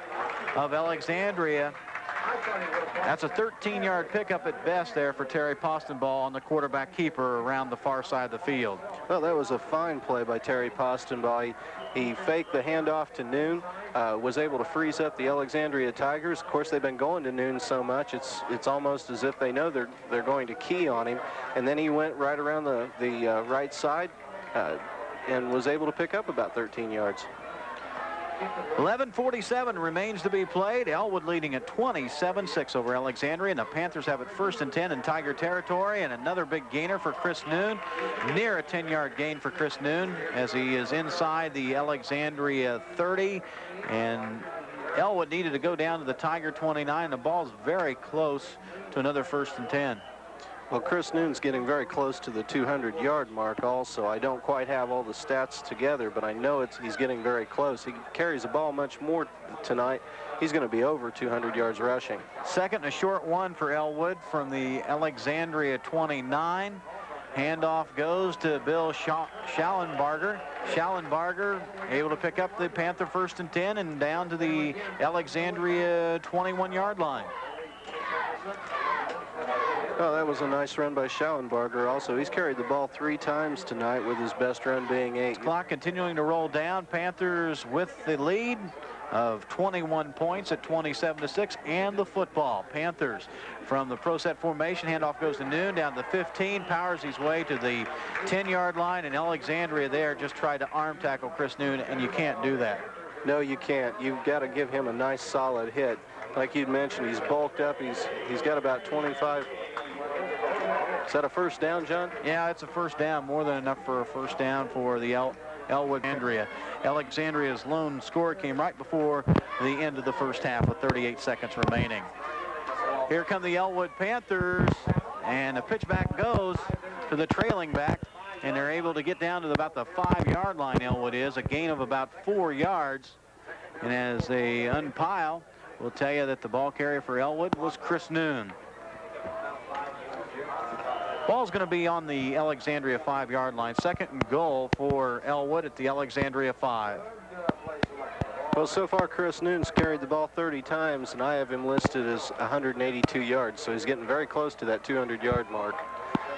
[SPEAKER 1] of Alexandria. That's a 13-yard pickup at best there for Terry Postenball on the quarterback keeper around the far side of the field.
[SPEAKER 2] Well, that was a fine play by Terry Postenball. He faked the handoff to Noon, was able to freeze up the Alexandria Tigers. Of course, they've been going to Noon so much, it's almost as if they know they're going to key on him. And then he went right around the right side and was able to pick up about 13 yards.
[SPEAKER 1] 11:47 remains to be played. Elwood leading at 27-6 over Alexandria, and the Panthers have it 1st and 10 in Tiger territory, and another big gainer for Chris Noon. Near a 10-yard gain for Chris Noon as he is inside the Alexandria 30, and Elwood needed to go down to the Tiger 29. The ball's very close to another 1st and 10.
[SPEAKER 2] Well, Chris Noon's getting very close to the 200-yard mark also. I don't quite have all the stats together, but I know he's getting very close. He carries the ball much more tonight. He's going to be over 200 yards rushing.
[SPEAKER 1] 2nd and a short 1 for Elwood from the Alexandria 29. Handoff goes to Bill Schallenbarger. Schallenbarger able to pick up the Panther 1st and 10 and down to the Alexandria 21-yard line.
[SPEAKER 2] Oh, that was a nice run by Schallenbarger also. He's carried the ball 3 times tonight, with his best run being 8.
[SPEAKER 1] Clock continuing to roll down. Panthers with the lead of 21 points at 27-6, and the football. Panthers from the pro set formation. Handoff goes to Noon down to the 15, powers his way to the 10-yard line, and Alexandria there just tried to arm tackle Chris Noon, and you can't do that.
[SPEAKER 2] No, you can't. You've got to give him a nice solid hit. Like you'd mentioned, he's bulked up. He's got about 25. Is that a 1st down, John?
[SPEAKER 1] Yeah, it's a 1st down, more than enough for a 1st down for the Elwood Alexandria's lone score came right before the end of the first half with 38 seconds remaining. Here come the Elwood Panthers, and the pitch back goes to the trailing back, and they're able to get down to about the 5-yard line. Elwood is a gain of about 4 yards, and as they unpile, we'll tell you that the ball carrier for Elwood was Chris Noon. Ball's going to be on the Alexandria 5-yard line. 2nd and goal for Elwood at the Alexandria 5.
[SPEAKER 2] Well, so far Chris Noon's carried the ball 30 times, and I have him listed as 182 yards, so he's getting very close to that 200-yard mark.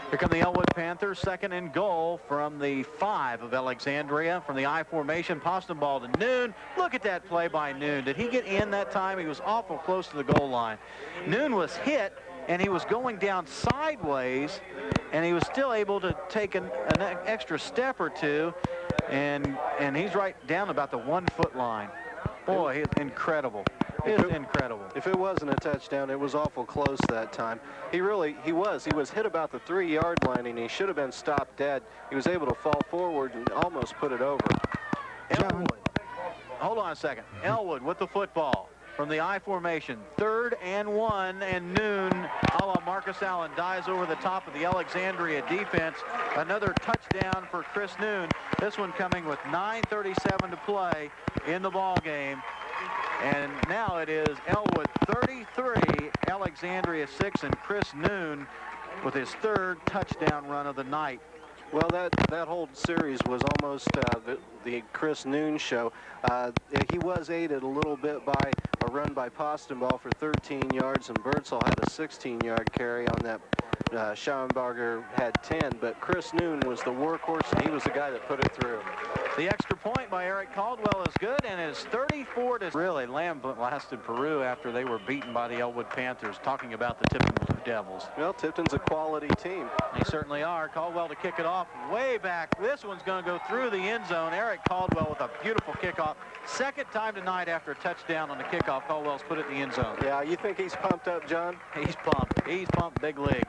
[SPEAKER 1] Here come the Elwood Panthers, 2nd and goal from the 5 of Alexandria. From the I formation, pass the ball to Noon. Look at that play by Noon. Did he get in that time? He was awful close to the goal line. Noon was hit, and he was going down sideways, and he was still able to take an extra step or two, and he's right down about the 1-foot line. Boy, he's incredible. Incredible.
[SPEAKER 2] If it wasn't a touchdown, it was awful close that time. He was hit about the 3-yard line, and he should have been stopped dead. He was able to fall forward and almost put it over.
[SPEAKER 1] Elwood. Hold on a second. Elwood with the football. From the I formation, 3rd and 1, and Noon, a la Marcus Allen, dives over the top of the Alexandria defense. Another touchdown for Chris Noon. This one coming with 9:37 to play in the ball game. And now it is Elwood 33, Alexandria 6, and Chris Noon with his 3rd touchdown run of the night.
[SPEAKER 2] Well, that whole series was almost the Chris Noon show. He was aided a little bit by a run by Postenball for 13 yards, and Birdsall had a 16-yard carry on that. Schauenbarger had 10, but Chris Noon was the workhorse, and he was the guy that put it through.
[SPEAKER 1] The extra point by Eric Caldwell is good, and it's 34 to... Really lambasted Peru after they were beaten by the Elwood Panthers, talking about the Tipton Blue Devils.
[SPEAKER 2] Well, Tipton's a quality team.
[SPEAKER 1] They certainly are. Caldwell to kick it off way back. This one's going to go through the end zone. Eric Caldwell with a beautiful kickoff. 2nd time tonight after a touchdown on the kickoff. Caldwell's put it in the end zone.
[SPEAKER 2] Yeah, you think he's pumped up, John?
[SPEAKER 1] He's pumped. He's pumped big league.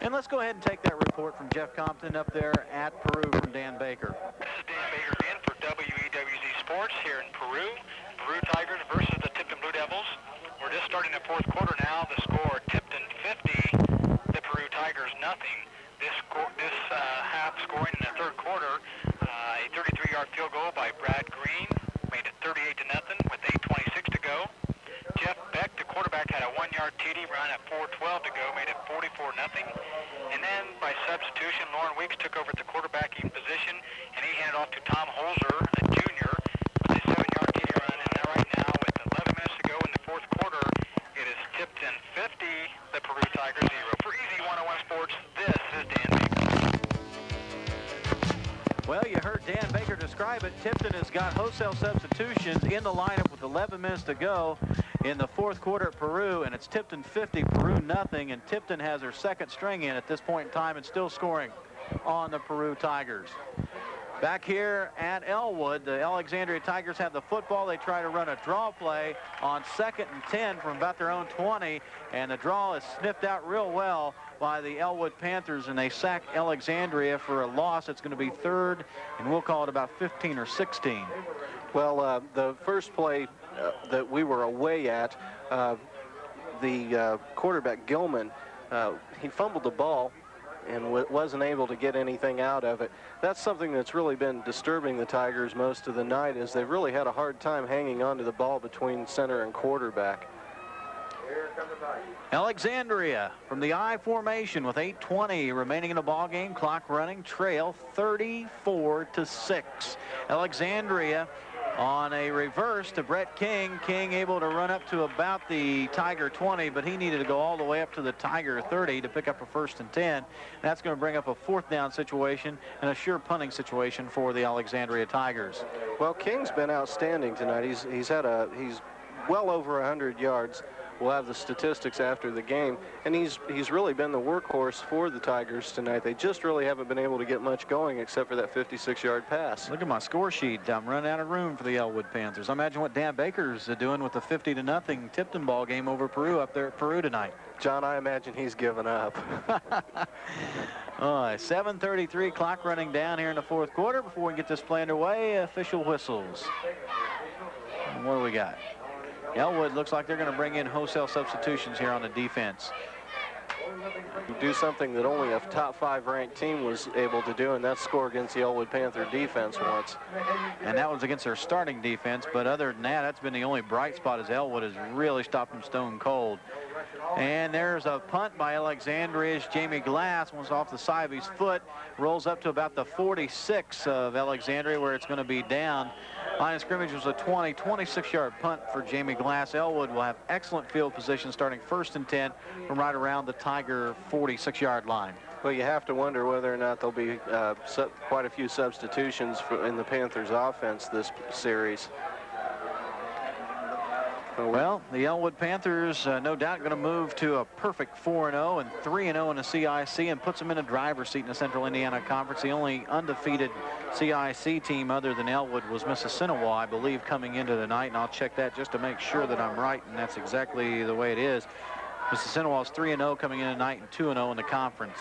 [SPEAKER 1] And let's go ahead and take that report from Jeff Compton up there at Peru from Dan Baker.
[SPEAKER 4] This is Dan Baker again for WEWZ Sports here in Peru. Peru Tigers versus the Tipton Blue Devils. We're just starting the 4th quarter now. The score, Tipton 50, the Peru Tigers nothing. This half scoring in the 3rd quarter, a 33-yard field goal by Brad Green made it 38-0 with 8:26 to go. Jeff Beck, the quarterback, had a 1-yard TD run at 4:12 to go, made it 44-0. And then by substitution, Lauren Weeks took over at the quarterbacking position, and he handed off to Tom Holzer, a junior, with a 7-yard TD run. And now right now, with 11 minutes to go in the 4th quarter, it is Tipton 50, the Peru Tigers 0. For Easy 101 Sports, this is Dan Baker.
[SPEAKER 1] Well, you heard Dan Baker describe it. Tipton has got wholesale substitutions in the lineup with 11 minutes to go in the 4th quarter at Peru, and it's Tipton 50, Peru nothing, and Tipton has their 2nd string in at this point in time and still scoring on the Peru Tigers. Back here at Elwood, the Alexandria Tigers have the football. They try to run a draw play on 2nd and 10 from about their own 20, and the draw is sniffed out real well by the Elwood Panthers, and they sack Alexandria for a loss. It's going to be 3rd, and we'll call it about 15 or 16.
[SPEAKER 2] Well, the first play that we were away at, the quarterback Gilman, he fumbled the ball and wasn't able to get anything out of it. That's something that's really been disturbing the Tigers most of the night, is they've really had a hard time hanging on to the ball between center and quarterback.
[SPEAKER 1] Alexandria from the I formation with 8:20 remaining in the ball game, clock running, trail 34-6. Alexandria on a reverse to Brett King. King able to run up to about the Tiger 20, but he needed to go all the way up to the Tiger 30 to pick up a 1st and 10. That's going to bring up a 4th down situation and a sure punting situation for the Alexandria Tigers.
[SPEAKER 2] Well, King's been outstanding tonight. He's well over 100 yards. we'll have the statistics after the game. And he's really been the workhorse for the Tigers tonight. They just really haven't been able to get much going except for that 56-yard pass.
[SPEAKER 1] Look at my score sheet. I'm running out of room for the Elwood Panthers. Imagine what Dan Baker's doing with the 50-0 Tipton ball game over Peru up there at Peru tonight.
[SPEAKER 2] John, I imagine he's given up.
[SPEAKER 1] 7:33 clock running down here in the fourth quarter. Before we get this play underway, official whistles. And what do we got? Elwood looks like they're going to bring in wholesale substitutions here on the defense.
[SPEAKER 2] Do something that only a top 5 ranked team was able to do, and that's score against the Elwood Panther defense once.
[SPEAKER 1] And that was against their starting defense, but other than that, that's been the only bright spot as Elwood has really stopped them stone cold. And there's a punt by Alexandria's Jamie Glass. One's off the side of his foot, rolls up to about the 46 of Alexandria, where it's going to be down. Line of scrimmage was a 26-yard punt for Jamie Glass. Elwood will have excellent field position starting 1st and 10 from right around the Tiger 46-yard line.
[SPEAKER 2] Well, you have to wonder whether or not there'll be quite a few substitutions in the Panthers offense this series.
[SPEAKER 1] Well, the Elwood Panthers no doubt going to move to a perfect 4-0 and 3-0 in the CIC, and puts them in a driver's seat in the Central Indiana Conference. The only undefeated CIC team other than Elwood was Mississinawa, I believe, coming into the night, and I'll check that just to make sure that I'm right, and that's exactly the way it is. Mississinawa is 3-0 coming in tonight and 2-0 in the conference.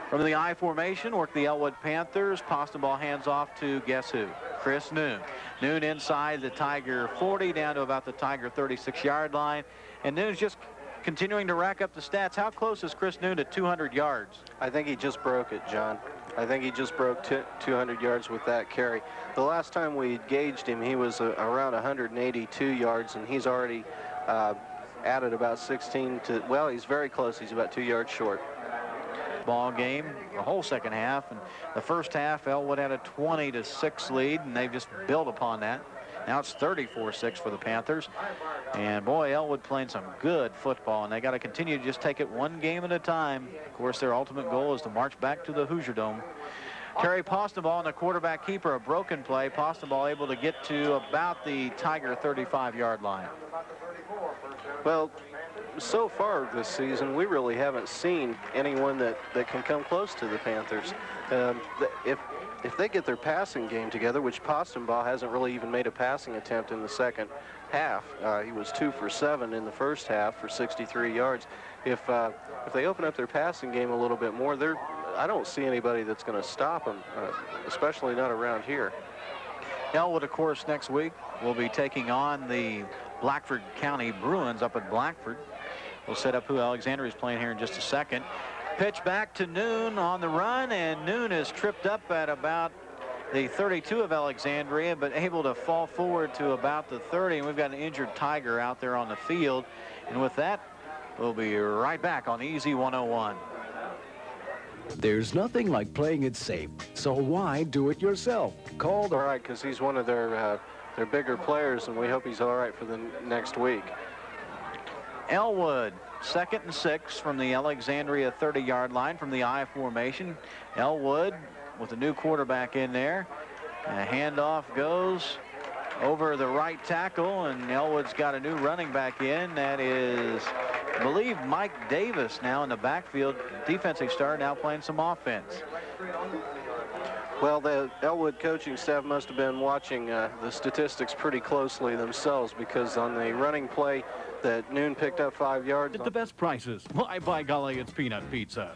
[SPEAKER 1] From the I formation, work the Elwood Panthers. Pasta ball hands off to guess who? Chris Noon. Noon inside the Tiger 40 down to about the Tiger 36-yard line. And Noon's just continuing to rack up the stats. How close is Chris Noon to 200 yards?
[SPEAKER 2] I think he just broke it, John. I think he just broke 200 yards with that carry. The last time we gauged him, he was around 182 yards, and he's already added about 16 to, well, he's very close. He's about 2 yards short.
[SPEAKER 1] Ball game, the whole second half, and the first half, Elwood had a 20-6 lead, and they've just built upon that. Now it's 34-6 for the Panthers, and boy, Elwood playing some good football, and they got to continue to just take it one game at a time. Of course, their ultimate goal is to march back to the Hoosier Dome. Terry Posteball and the quarterback keeper, a broken play. Posteball able to get to about the Tiger 35-yard line.
[SPEAKER 2] Well, so far this season, we really haven't seen anyone that can come close to the Panthers. If they get their passing game together, which Posteball hasn't really even made a passing attempt in the second half. He was 2 for 7 in the first half for 63 yards. If they open up their passing game a little bit more, I don't see anybody that's going to stop them, especially not around here.
[SPEAKER 1] Elwood, of course, next week will be taking on the Blackford County Bruins up at Blackford. We'll set up who Alexandria is playing here in just a second. Pitch back to Noon on the run, and Noon is tripped up at about the 32 of Alexandria, but able to fall forward to about the 30, and we've got an injured Tiger out there on the field. And with that, we'll be right back on Easy 101.
[SPEAKER 3] There's nothing like playing it safe, so why do it yourself? Call the...
[SPEAKER 2] All right, because he's one of their bigger players, and we hope he's all right for the next week.
[SPEAKER 1] Elwood, 2nd and 6 from the Alexandria 30-yard line from the I formation. Elwood with a new quarterback in there. And a handoff goes over the right tackle, and Elwood's got a new running back in. That is, I believe, Mike Davis now in the backfield. Defensive star now playing some offense.
[SPEAKER 2] Well, the Elwood coaching staff must have been watching the statistics pretty closely themselves, because on the running play that Noon picked up 5 yards.
[SPEAKER 5] At the best prices. Why, by golly, it's Peanut Pizza.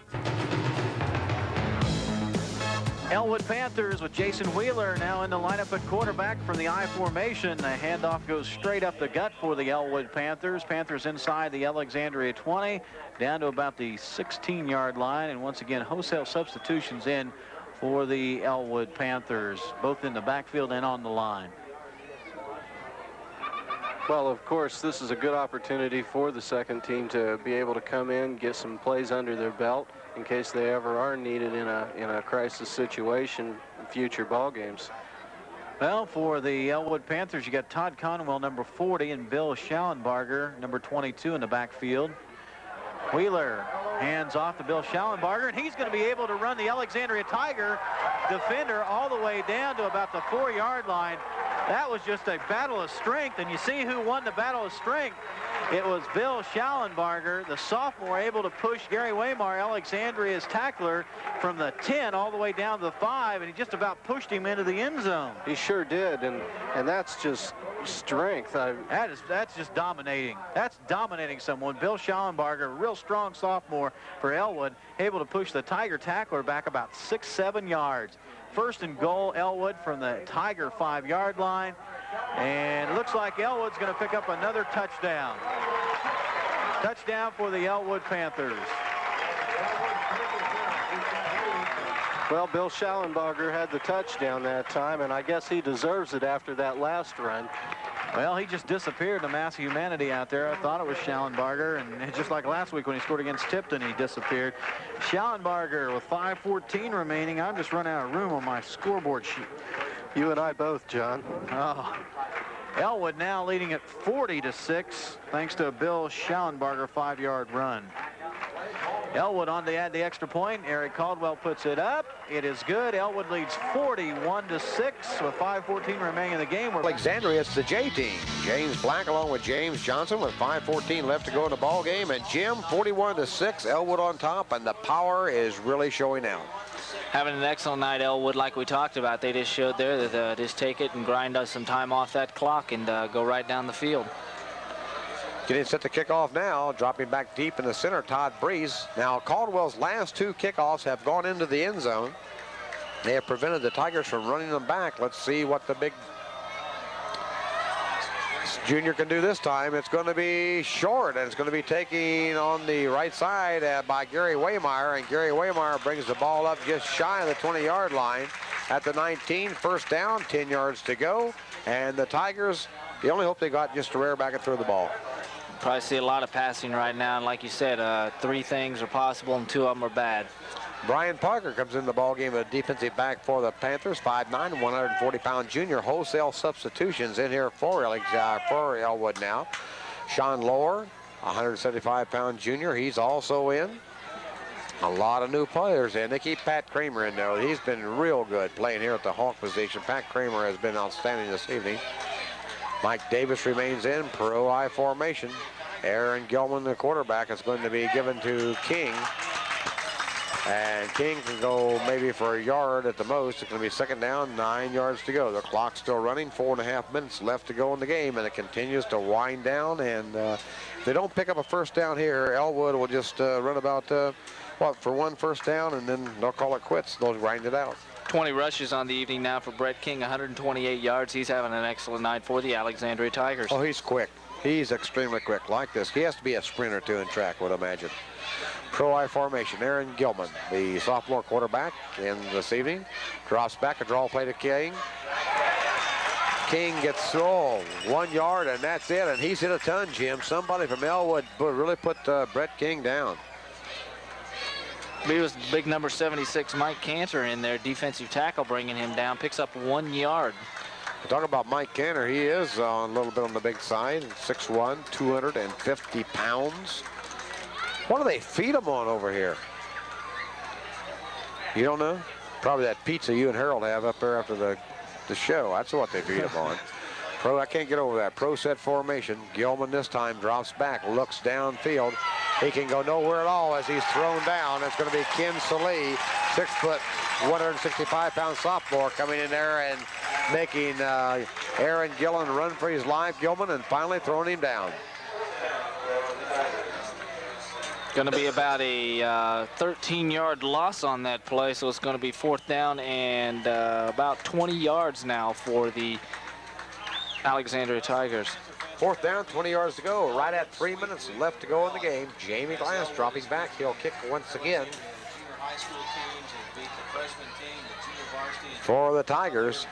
[SPEAKER 1] Elwood Panthers with Jason Wheeler now in the lineup at quarterback from the I formation. The handoff goes straight up the gut for the Elwood Panthers. Panthers inside the Alexandria 20, down to about the 16-yard line. And once again, wholesale substitutions in for the Elwood Panthers, both in the backfield and on the line.
[SPEAKER 2] Well, of course, this is a good opportunity for the second team to be able to come in, get some plays under their belt in case they ever are needed in a crisis situation in future ball games.
[SPEAKER 1] Well, for the Elwood Panthers, you got Todd Conwell, number 40, and Bill Schallenbarger, number 22, in the backfield. Wheeler hands off to Bill Schallenbarger, and he's going to be able to run the Alexandria Tiger defender all the way down to about the 4-yard line. That was just a battle of strength, and you see who won the battle of strength. It was Bill Schallenbarger, the sophomore, able to push Gary Waymar, Alexandria's tackler, from the 10 all the way down to the 5, and he just about pushed him into the end zone.
[SPEAKER 2] He sure did, and that's just strength.
[SPEAKER 1] That's just dominating. That's dominating someone. Bill Schallenbarger, a real strong sophomore for Elwood, able to push the Tiger tackler back about 6-7 yards. First and goal, Elwood from the Tiger 5-yard line. And it looks like Elwood's going to pick up another touchdown. Touchdown for the Elwood Panthers.
[SPEAKER 2] Well, Bill Schallenbarger had the touchdown that time, and I guess he deserves it after that last run.
[SPEAKER 1] Well, he just disappeared, the mass of humanity out there. I thought it was Schallenbarger, and just like last week when he scored against Tipton, he disappeared. Schallenbarger with 5:14 remaining. I'm just running out of room on my scoreboard sheet.
[SPEAKER 2] You and I both, John.
[SPEAKER 1] Oh. Elwood now leading at 40-6, thanks to a Bill Schallenbarger 5-yard run. Elwood on to add the extra point. Eric Caldwell puts it up. It is good. Elwood leads 41-6 with 5:14 remaining in the game.
[SPEAKER 6] Alexandria, it's the J team. James Black along with James Johnson with 5:14 left to go in the ball game. And Jim, 41-6, Elwood on top, and the power is really showing out.
[SPEAKER 7] Having an excellent night, Elwood, like we talked about. They just showed there that just take it and grind us some time off that clock and go right down the field.
[SPEAKER 6] Getting set to kick off now, dropping back deep in the center, Todd Breeze. Now, Caldwell's last 2 kickoffs have gone into the end zone. They have prevented the Tigers from running them back. Let's see what the big junior can do this time. It's going to be short, and it's going to be taken on the right side by Gary Waymire, and Gary Waymire brings the ball up just shy of the 20-yard line at the 19. First down, 10 yards to go, and the Tigers, the only hope they got just to rear back and throw the ball.
[SPEAKER 7] Probably see a lot of passing right now, and like you said, 3 things are possible and 2 of them are bad.
[SPEAKER 6] Brian Parker comes in the ball game, a defensive back for the Panthers, 5'9", 140-pound junior. Wholesale substitutions in here for Elwood now. Sean Lohr, 175-pound junior, he's also in. A lot of new players, and they keep Pat Kramer in there. He's been real good playing here at the Hawk position. Pat Kramer has been outstanding this evening. Mike Davis remains in, pro I formation. Aaron Gilman, the quarterback, is going to be given to King. And King can go maybe for a yard at the most. It's going to be second down, 9 yards to go. The clock's still running, 4.5 minutes left to go in the game, and it continues to wind down. And if they don't pick up a first down here, Elwood will just run about, for 1 first down, and then they'll call it quits. They'll grind it out.
[SPEAKER 7] 20 rushes on the evening now for Brett King, 128 yards. He's having an excellent night for the Alexandria Tigers.
[SPEAKER 6] Oh, he's quick. He's extremely quick like this. He has to be a sprinter, too, in track, I would imagine. Pro I formation, Aaron Gilman, the sophomore quarterback in this evening. Drops back, a draw play to King. King gets 1 yard, and that's it. And he's hit a ton, Jim. Somebody from Elwood really put Brett King down.
[SPEAKER 7] He was big number 76, Mike Cantor, in there. Defensive tackle bringing him down. Picks up 1 yard.
[SPEAKER 6] Talk about Mike Cantor. He is a little bit on the big side. 6'1", 250 pounds. What do they feed him on over here? You don't know? Probably that pizza you and Harold have up there after the show. That's what they feed him on. I can't get over that. Pro set formation. Gilman this time drops back, looks downfield. He can go nowhere at all as he's thrown down. It's going to be Ken Salee, 6 foot, 165-pound sophomore, coming in there and making Aaron Gilman run for his life. Gilman, and finally throwing him down.
[SPEAKER 7] Going to be about a 13-yard loss on that play, so it's going to be 4th down and about 20 yards now for the Alexandria Tigers.
[SPEAKER 6] 4th down, 20 yards to go. Right at 3 minutes left to go in the game. Jamie Glass dropping back. He'll kick once again for the Tigers.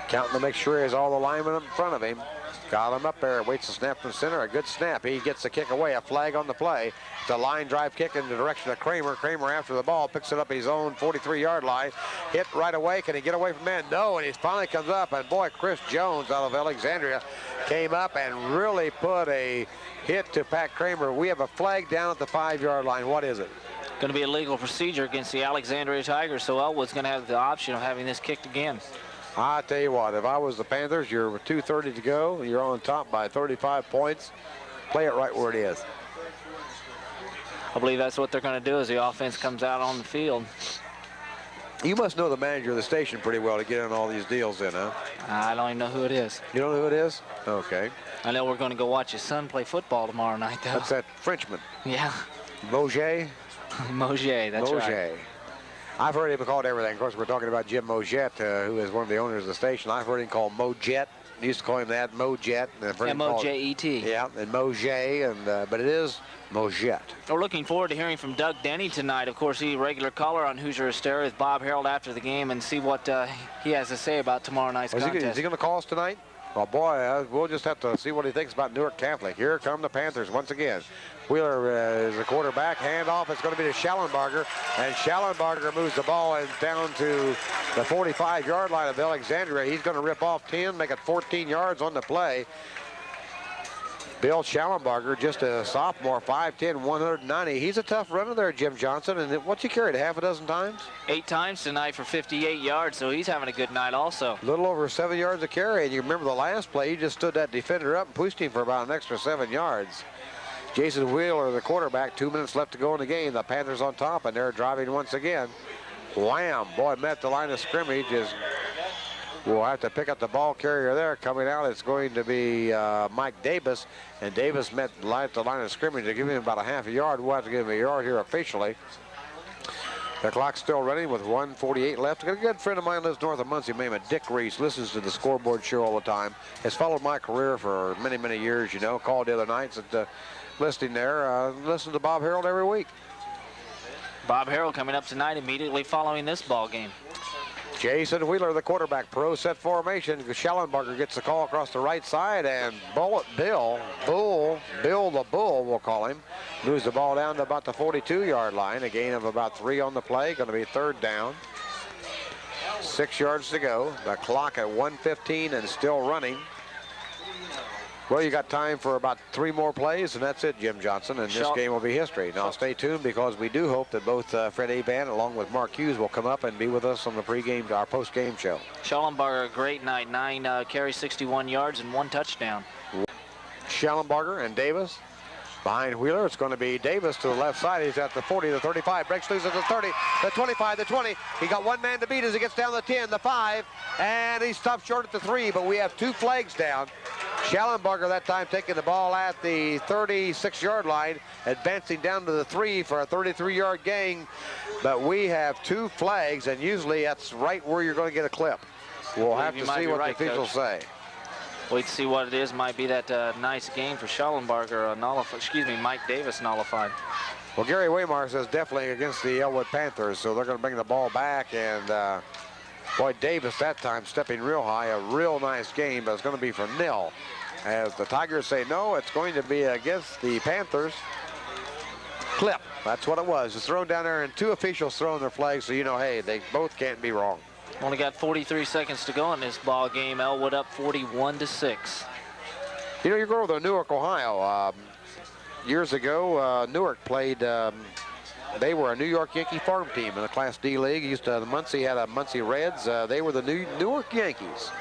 [SPEAKER 6] Counting to make sure he has all the linemen in front of him. Got him up there, waits the snap from center, a good snap. He gets the kick away, a flag on the play. It's a line drive kick in the direction of Kramer. Kramer after the ball, picks it up at his own 43-yard line. Hit right away, can he get away from man? No, and he finally comes up, and boy, Chris Jones out of Alexandria came up and really put a hit to Pat Kramer. We have a flag down at the 5-yard line. What is it?
[SPEAKER 7] Going to be a legal procedure against the Alexandria Tigers, so Elwood's going to have the option of having this kicked again.
[SPEAKER 6] I tell you what, if I was the Panthers, you're with 2:30 to go, you're on top by 35 points. Play it right where it is.
[SPEAKER 7] I believe that's what they're going to do as the offense comes out on the field.
[SPEAKER 6] You must know the manager of the station pretty well to get in all these deals in, huh?
[SPEAKER 7] I don't even know who it is.
[SPEAKER 6] You don't know who it is? Okay.
[SPEAKER 7] I know we're going to go watch his son play football tomorrow night, though.
[SPEAKER 6] That's that Frenchman.
[SPEAKER 7] Yeah.
[SPEAKER 6] Moget?
[SPEAKER 7] Moget, that's right.
[SPEAKER 6] I've heard him called everything. Of course, we're talking about Jim Moget, who is one of the owners of the station. I've heard him called Mojet. Used to call him that, Mojet.
[SPEAKER 7] M-O-J-E-T.
[SPEAKER 6] Yeah, and Moget, but it is Moget.
[SPEAKER 7] We're looking forward to hearing from Doug Denny tonight. Of course, he's a regular caller on Hoosier Hysteria with Bob Harold after the game, and see what he has to say about tomorrow night's contest.
[SPEAKER 6] Is he going to call us tonight? Well, boy, we'll just have to see what he thinks about Newark Catholic. Here come the Panthers once again. Wheeler is the quarterback. Handoff. It's going to be to Schallenbarger. And Schallenbarger moves the ball and down to the 45-yard line of Alexandria. He's going to rip off 10, make it 14 yards on the play. Bill Schallenbarger, just a sophomore, 5'10", 190. He's a tough runner there, Jim Johnson. And what's he carried, half a dozen times?
[SPEAKER 7] 8 times tonight for 58 yards, so he's having a good night also.
[SPEAKER 6] A little over 7 yards a carry. And you remember the last play, he just stood that defender up and pushed him for about an extra 7 yards. Jason Wheeler, the quarterback, 2 minutes left to go in the game. The Panthers on top, and they're driving once again. Wham! Boy, met the line of scrimmage. We'll have to pick up the ball carrier there. Coming out, it's going to be Mike Davis. And Davis met the line of scrimmage to give him about a half a yard. We'll have to give him a yard here officially. The clock's still running with 1:48 left. A good friend of mine lives north of Muncie, named Dick Reese. Listens to the scoreboard show all the time. Has followed my career for many, many years, you know. Called the other nights at listening there. Listen to Bob Harold every week.
[SPEAKER 7] Bob Harold coming up tonight immediately following this ball game.
[SPEAKER 6] Jason Wheeler, the quarterback, pro set formation. Schallenbarger gets the call across the right side, and Bill the Bull, we'll call him, moves the ball down to about the 42-yard line. A gain of about 3 on the play. Going to be 3rd down. 6 yards to go. The clock at 1:15 and still running. Well, you got time for about 3 more plays, and that's it, Jim Johnson, and this game will be history. Now, stay tuned, because we do hope that both Fred Aban along with Mark Hughes will come up and be with us on the pregame, our post-game show.
[SPEAKER 7] Schallenbarger, a great night. 9 carries, 61 yards, and 1 touchdown.
[SPEAKER 6] Schallenbarger and Davis behind Wheeler. It's going to be Davis to the left side. He's at the 40, the 35, breaks loose at the 30, the 25, the 20. He got one man to beat as he gets down the 10, the 5, and he stopped short at the 3, but we have 2 flags down. Schallenbarger that time taking the ball at the 36-yard line, advancing down to the 3 for a 33-yard gain. But we have 2 flags, and usually that's right where you're going to get a clip. We'll have to see what the officials say.
[SPEAKER 7] Wait to see what it is. Might be that nice gain for Schallenbarger. Mike Davis nullified.
[SPEAKER 6] Well, Gary Waymar says definitely against the Elwood Panthers, so they're going to bring the ball back, and boy, Davis that time stepping real high. A real nice game, but it's going to be for nil. As the Tigers say no, it's going to be against the Panthers. Clip. That's what it was. It's thrown down there, and 2 officials throwing their flags, so you know, hey, they both can't be wrong.
[SPEAKER 7] Only got 43 seconds to go in this ball game. Elwood up 41-6.
[SPEAKER 6] You know, you go to Newark, Ohio. Years ago, Newark played. They were a New York Yankee farm team in the Class D League. Muncie had a Muncie Reds. They were the Newark Yankees.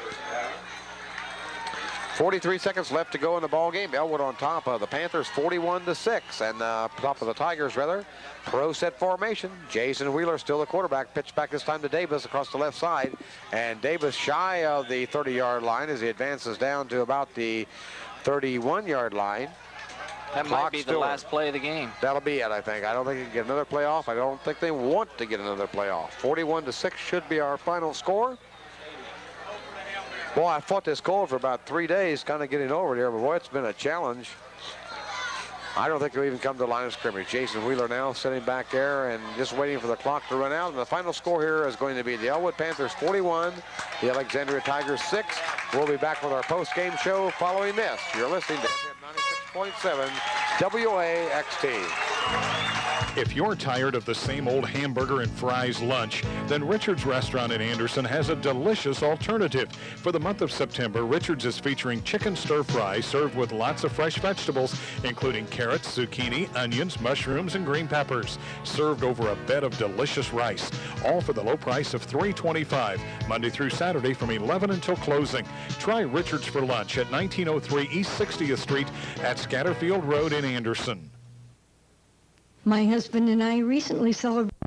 [SPEAKER 6] 43 seconds left to go in the ball game. Elwood on top of the Panthers, 41-6, and top of the Tigers, rather. Pro set formation. Jason Wheeler still the quarterback. Pitch back this time to Davis across the left side, and Davis shy of the 30-yard line as he advances down to about the 31-yard line.
[SPEAKER 7] That might be the last play of the game.
[SPEAKER 6] That'll be it, I think. I don't think he can get another play off. I don't think they want to get another play off. 41-6 should be our final score. Boy, I fought this cold for about 3 days, kind of getting over here, but boy, it's been a challenge. I don't think they'll even come to the line of scrimmage. Jason Wheeler now sitting back there and just waiting for the clock to run out. And the final score here is going to be the Elwood Panthers 41, the Alexandria Tigers 6. We'll be back with our post-game show following this. You're listening to FM 96.7 WAXT.
[SPEAKER 8] If you're tired of the same old hamburger and fries lunch, then Richard's Restaurant in Anderson has a delicious alternative. For the month of September, Richard's is featuring chicken stir fry served with lots of fresh vegetables, including carrots, zucchini, onions, mushrooms, and green peppers, served over a bed of delicious rice, all for the low price of $3.25, Monday through Saturday from 11 until closing. Try Richard's for lunch at 1903 East 60th Street at Scatterfield Road in Anderson.
[SPEAKER 9] My husband and I recently celebrated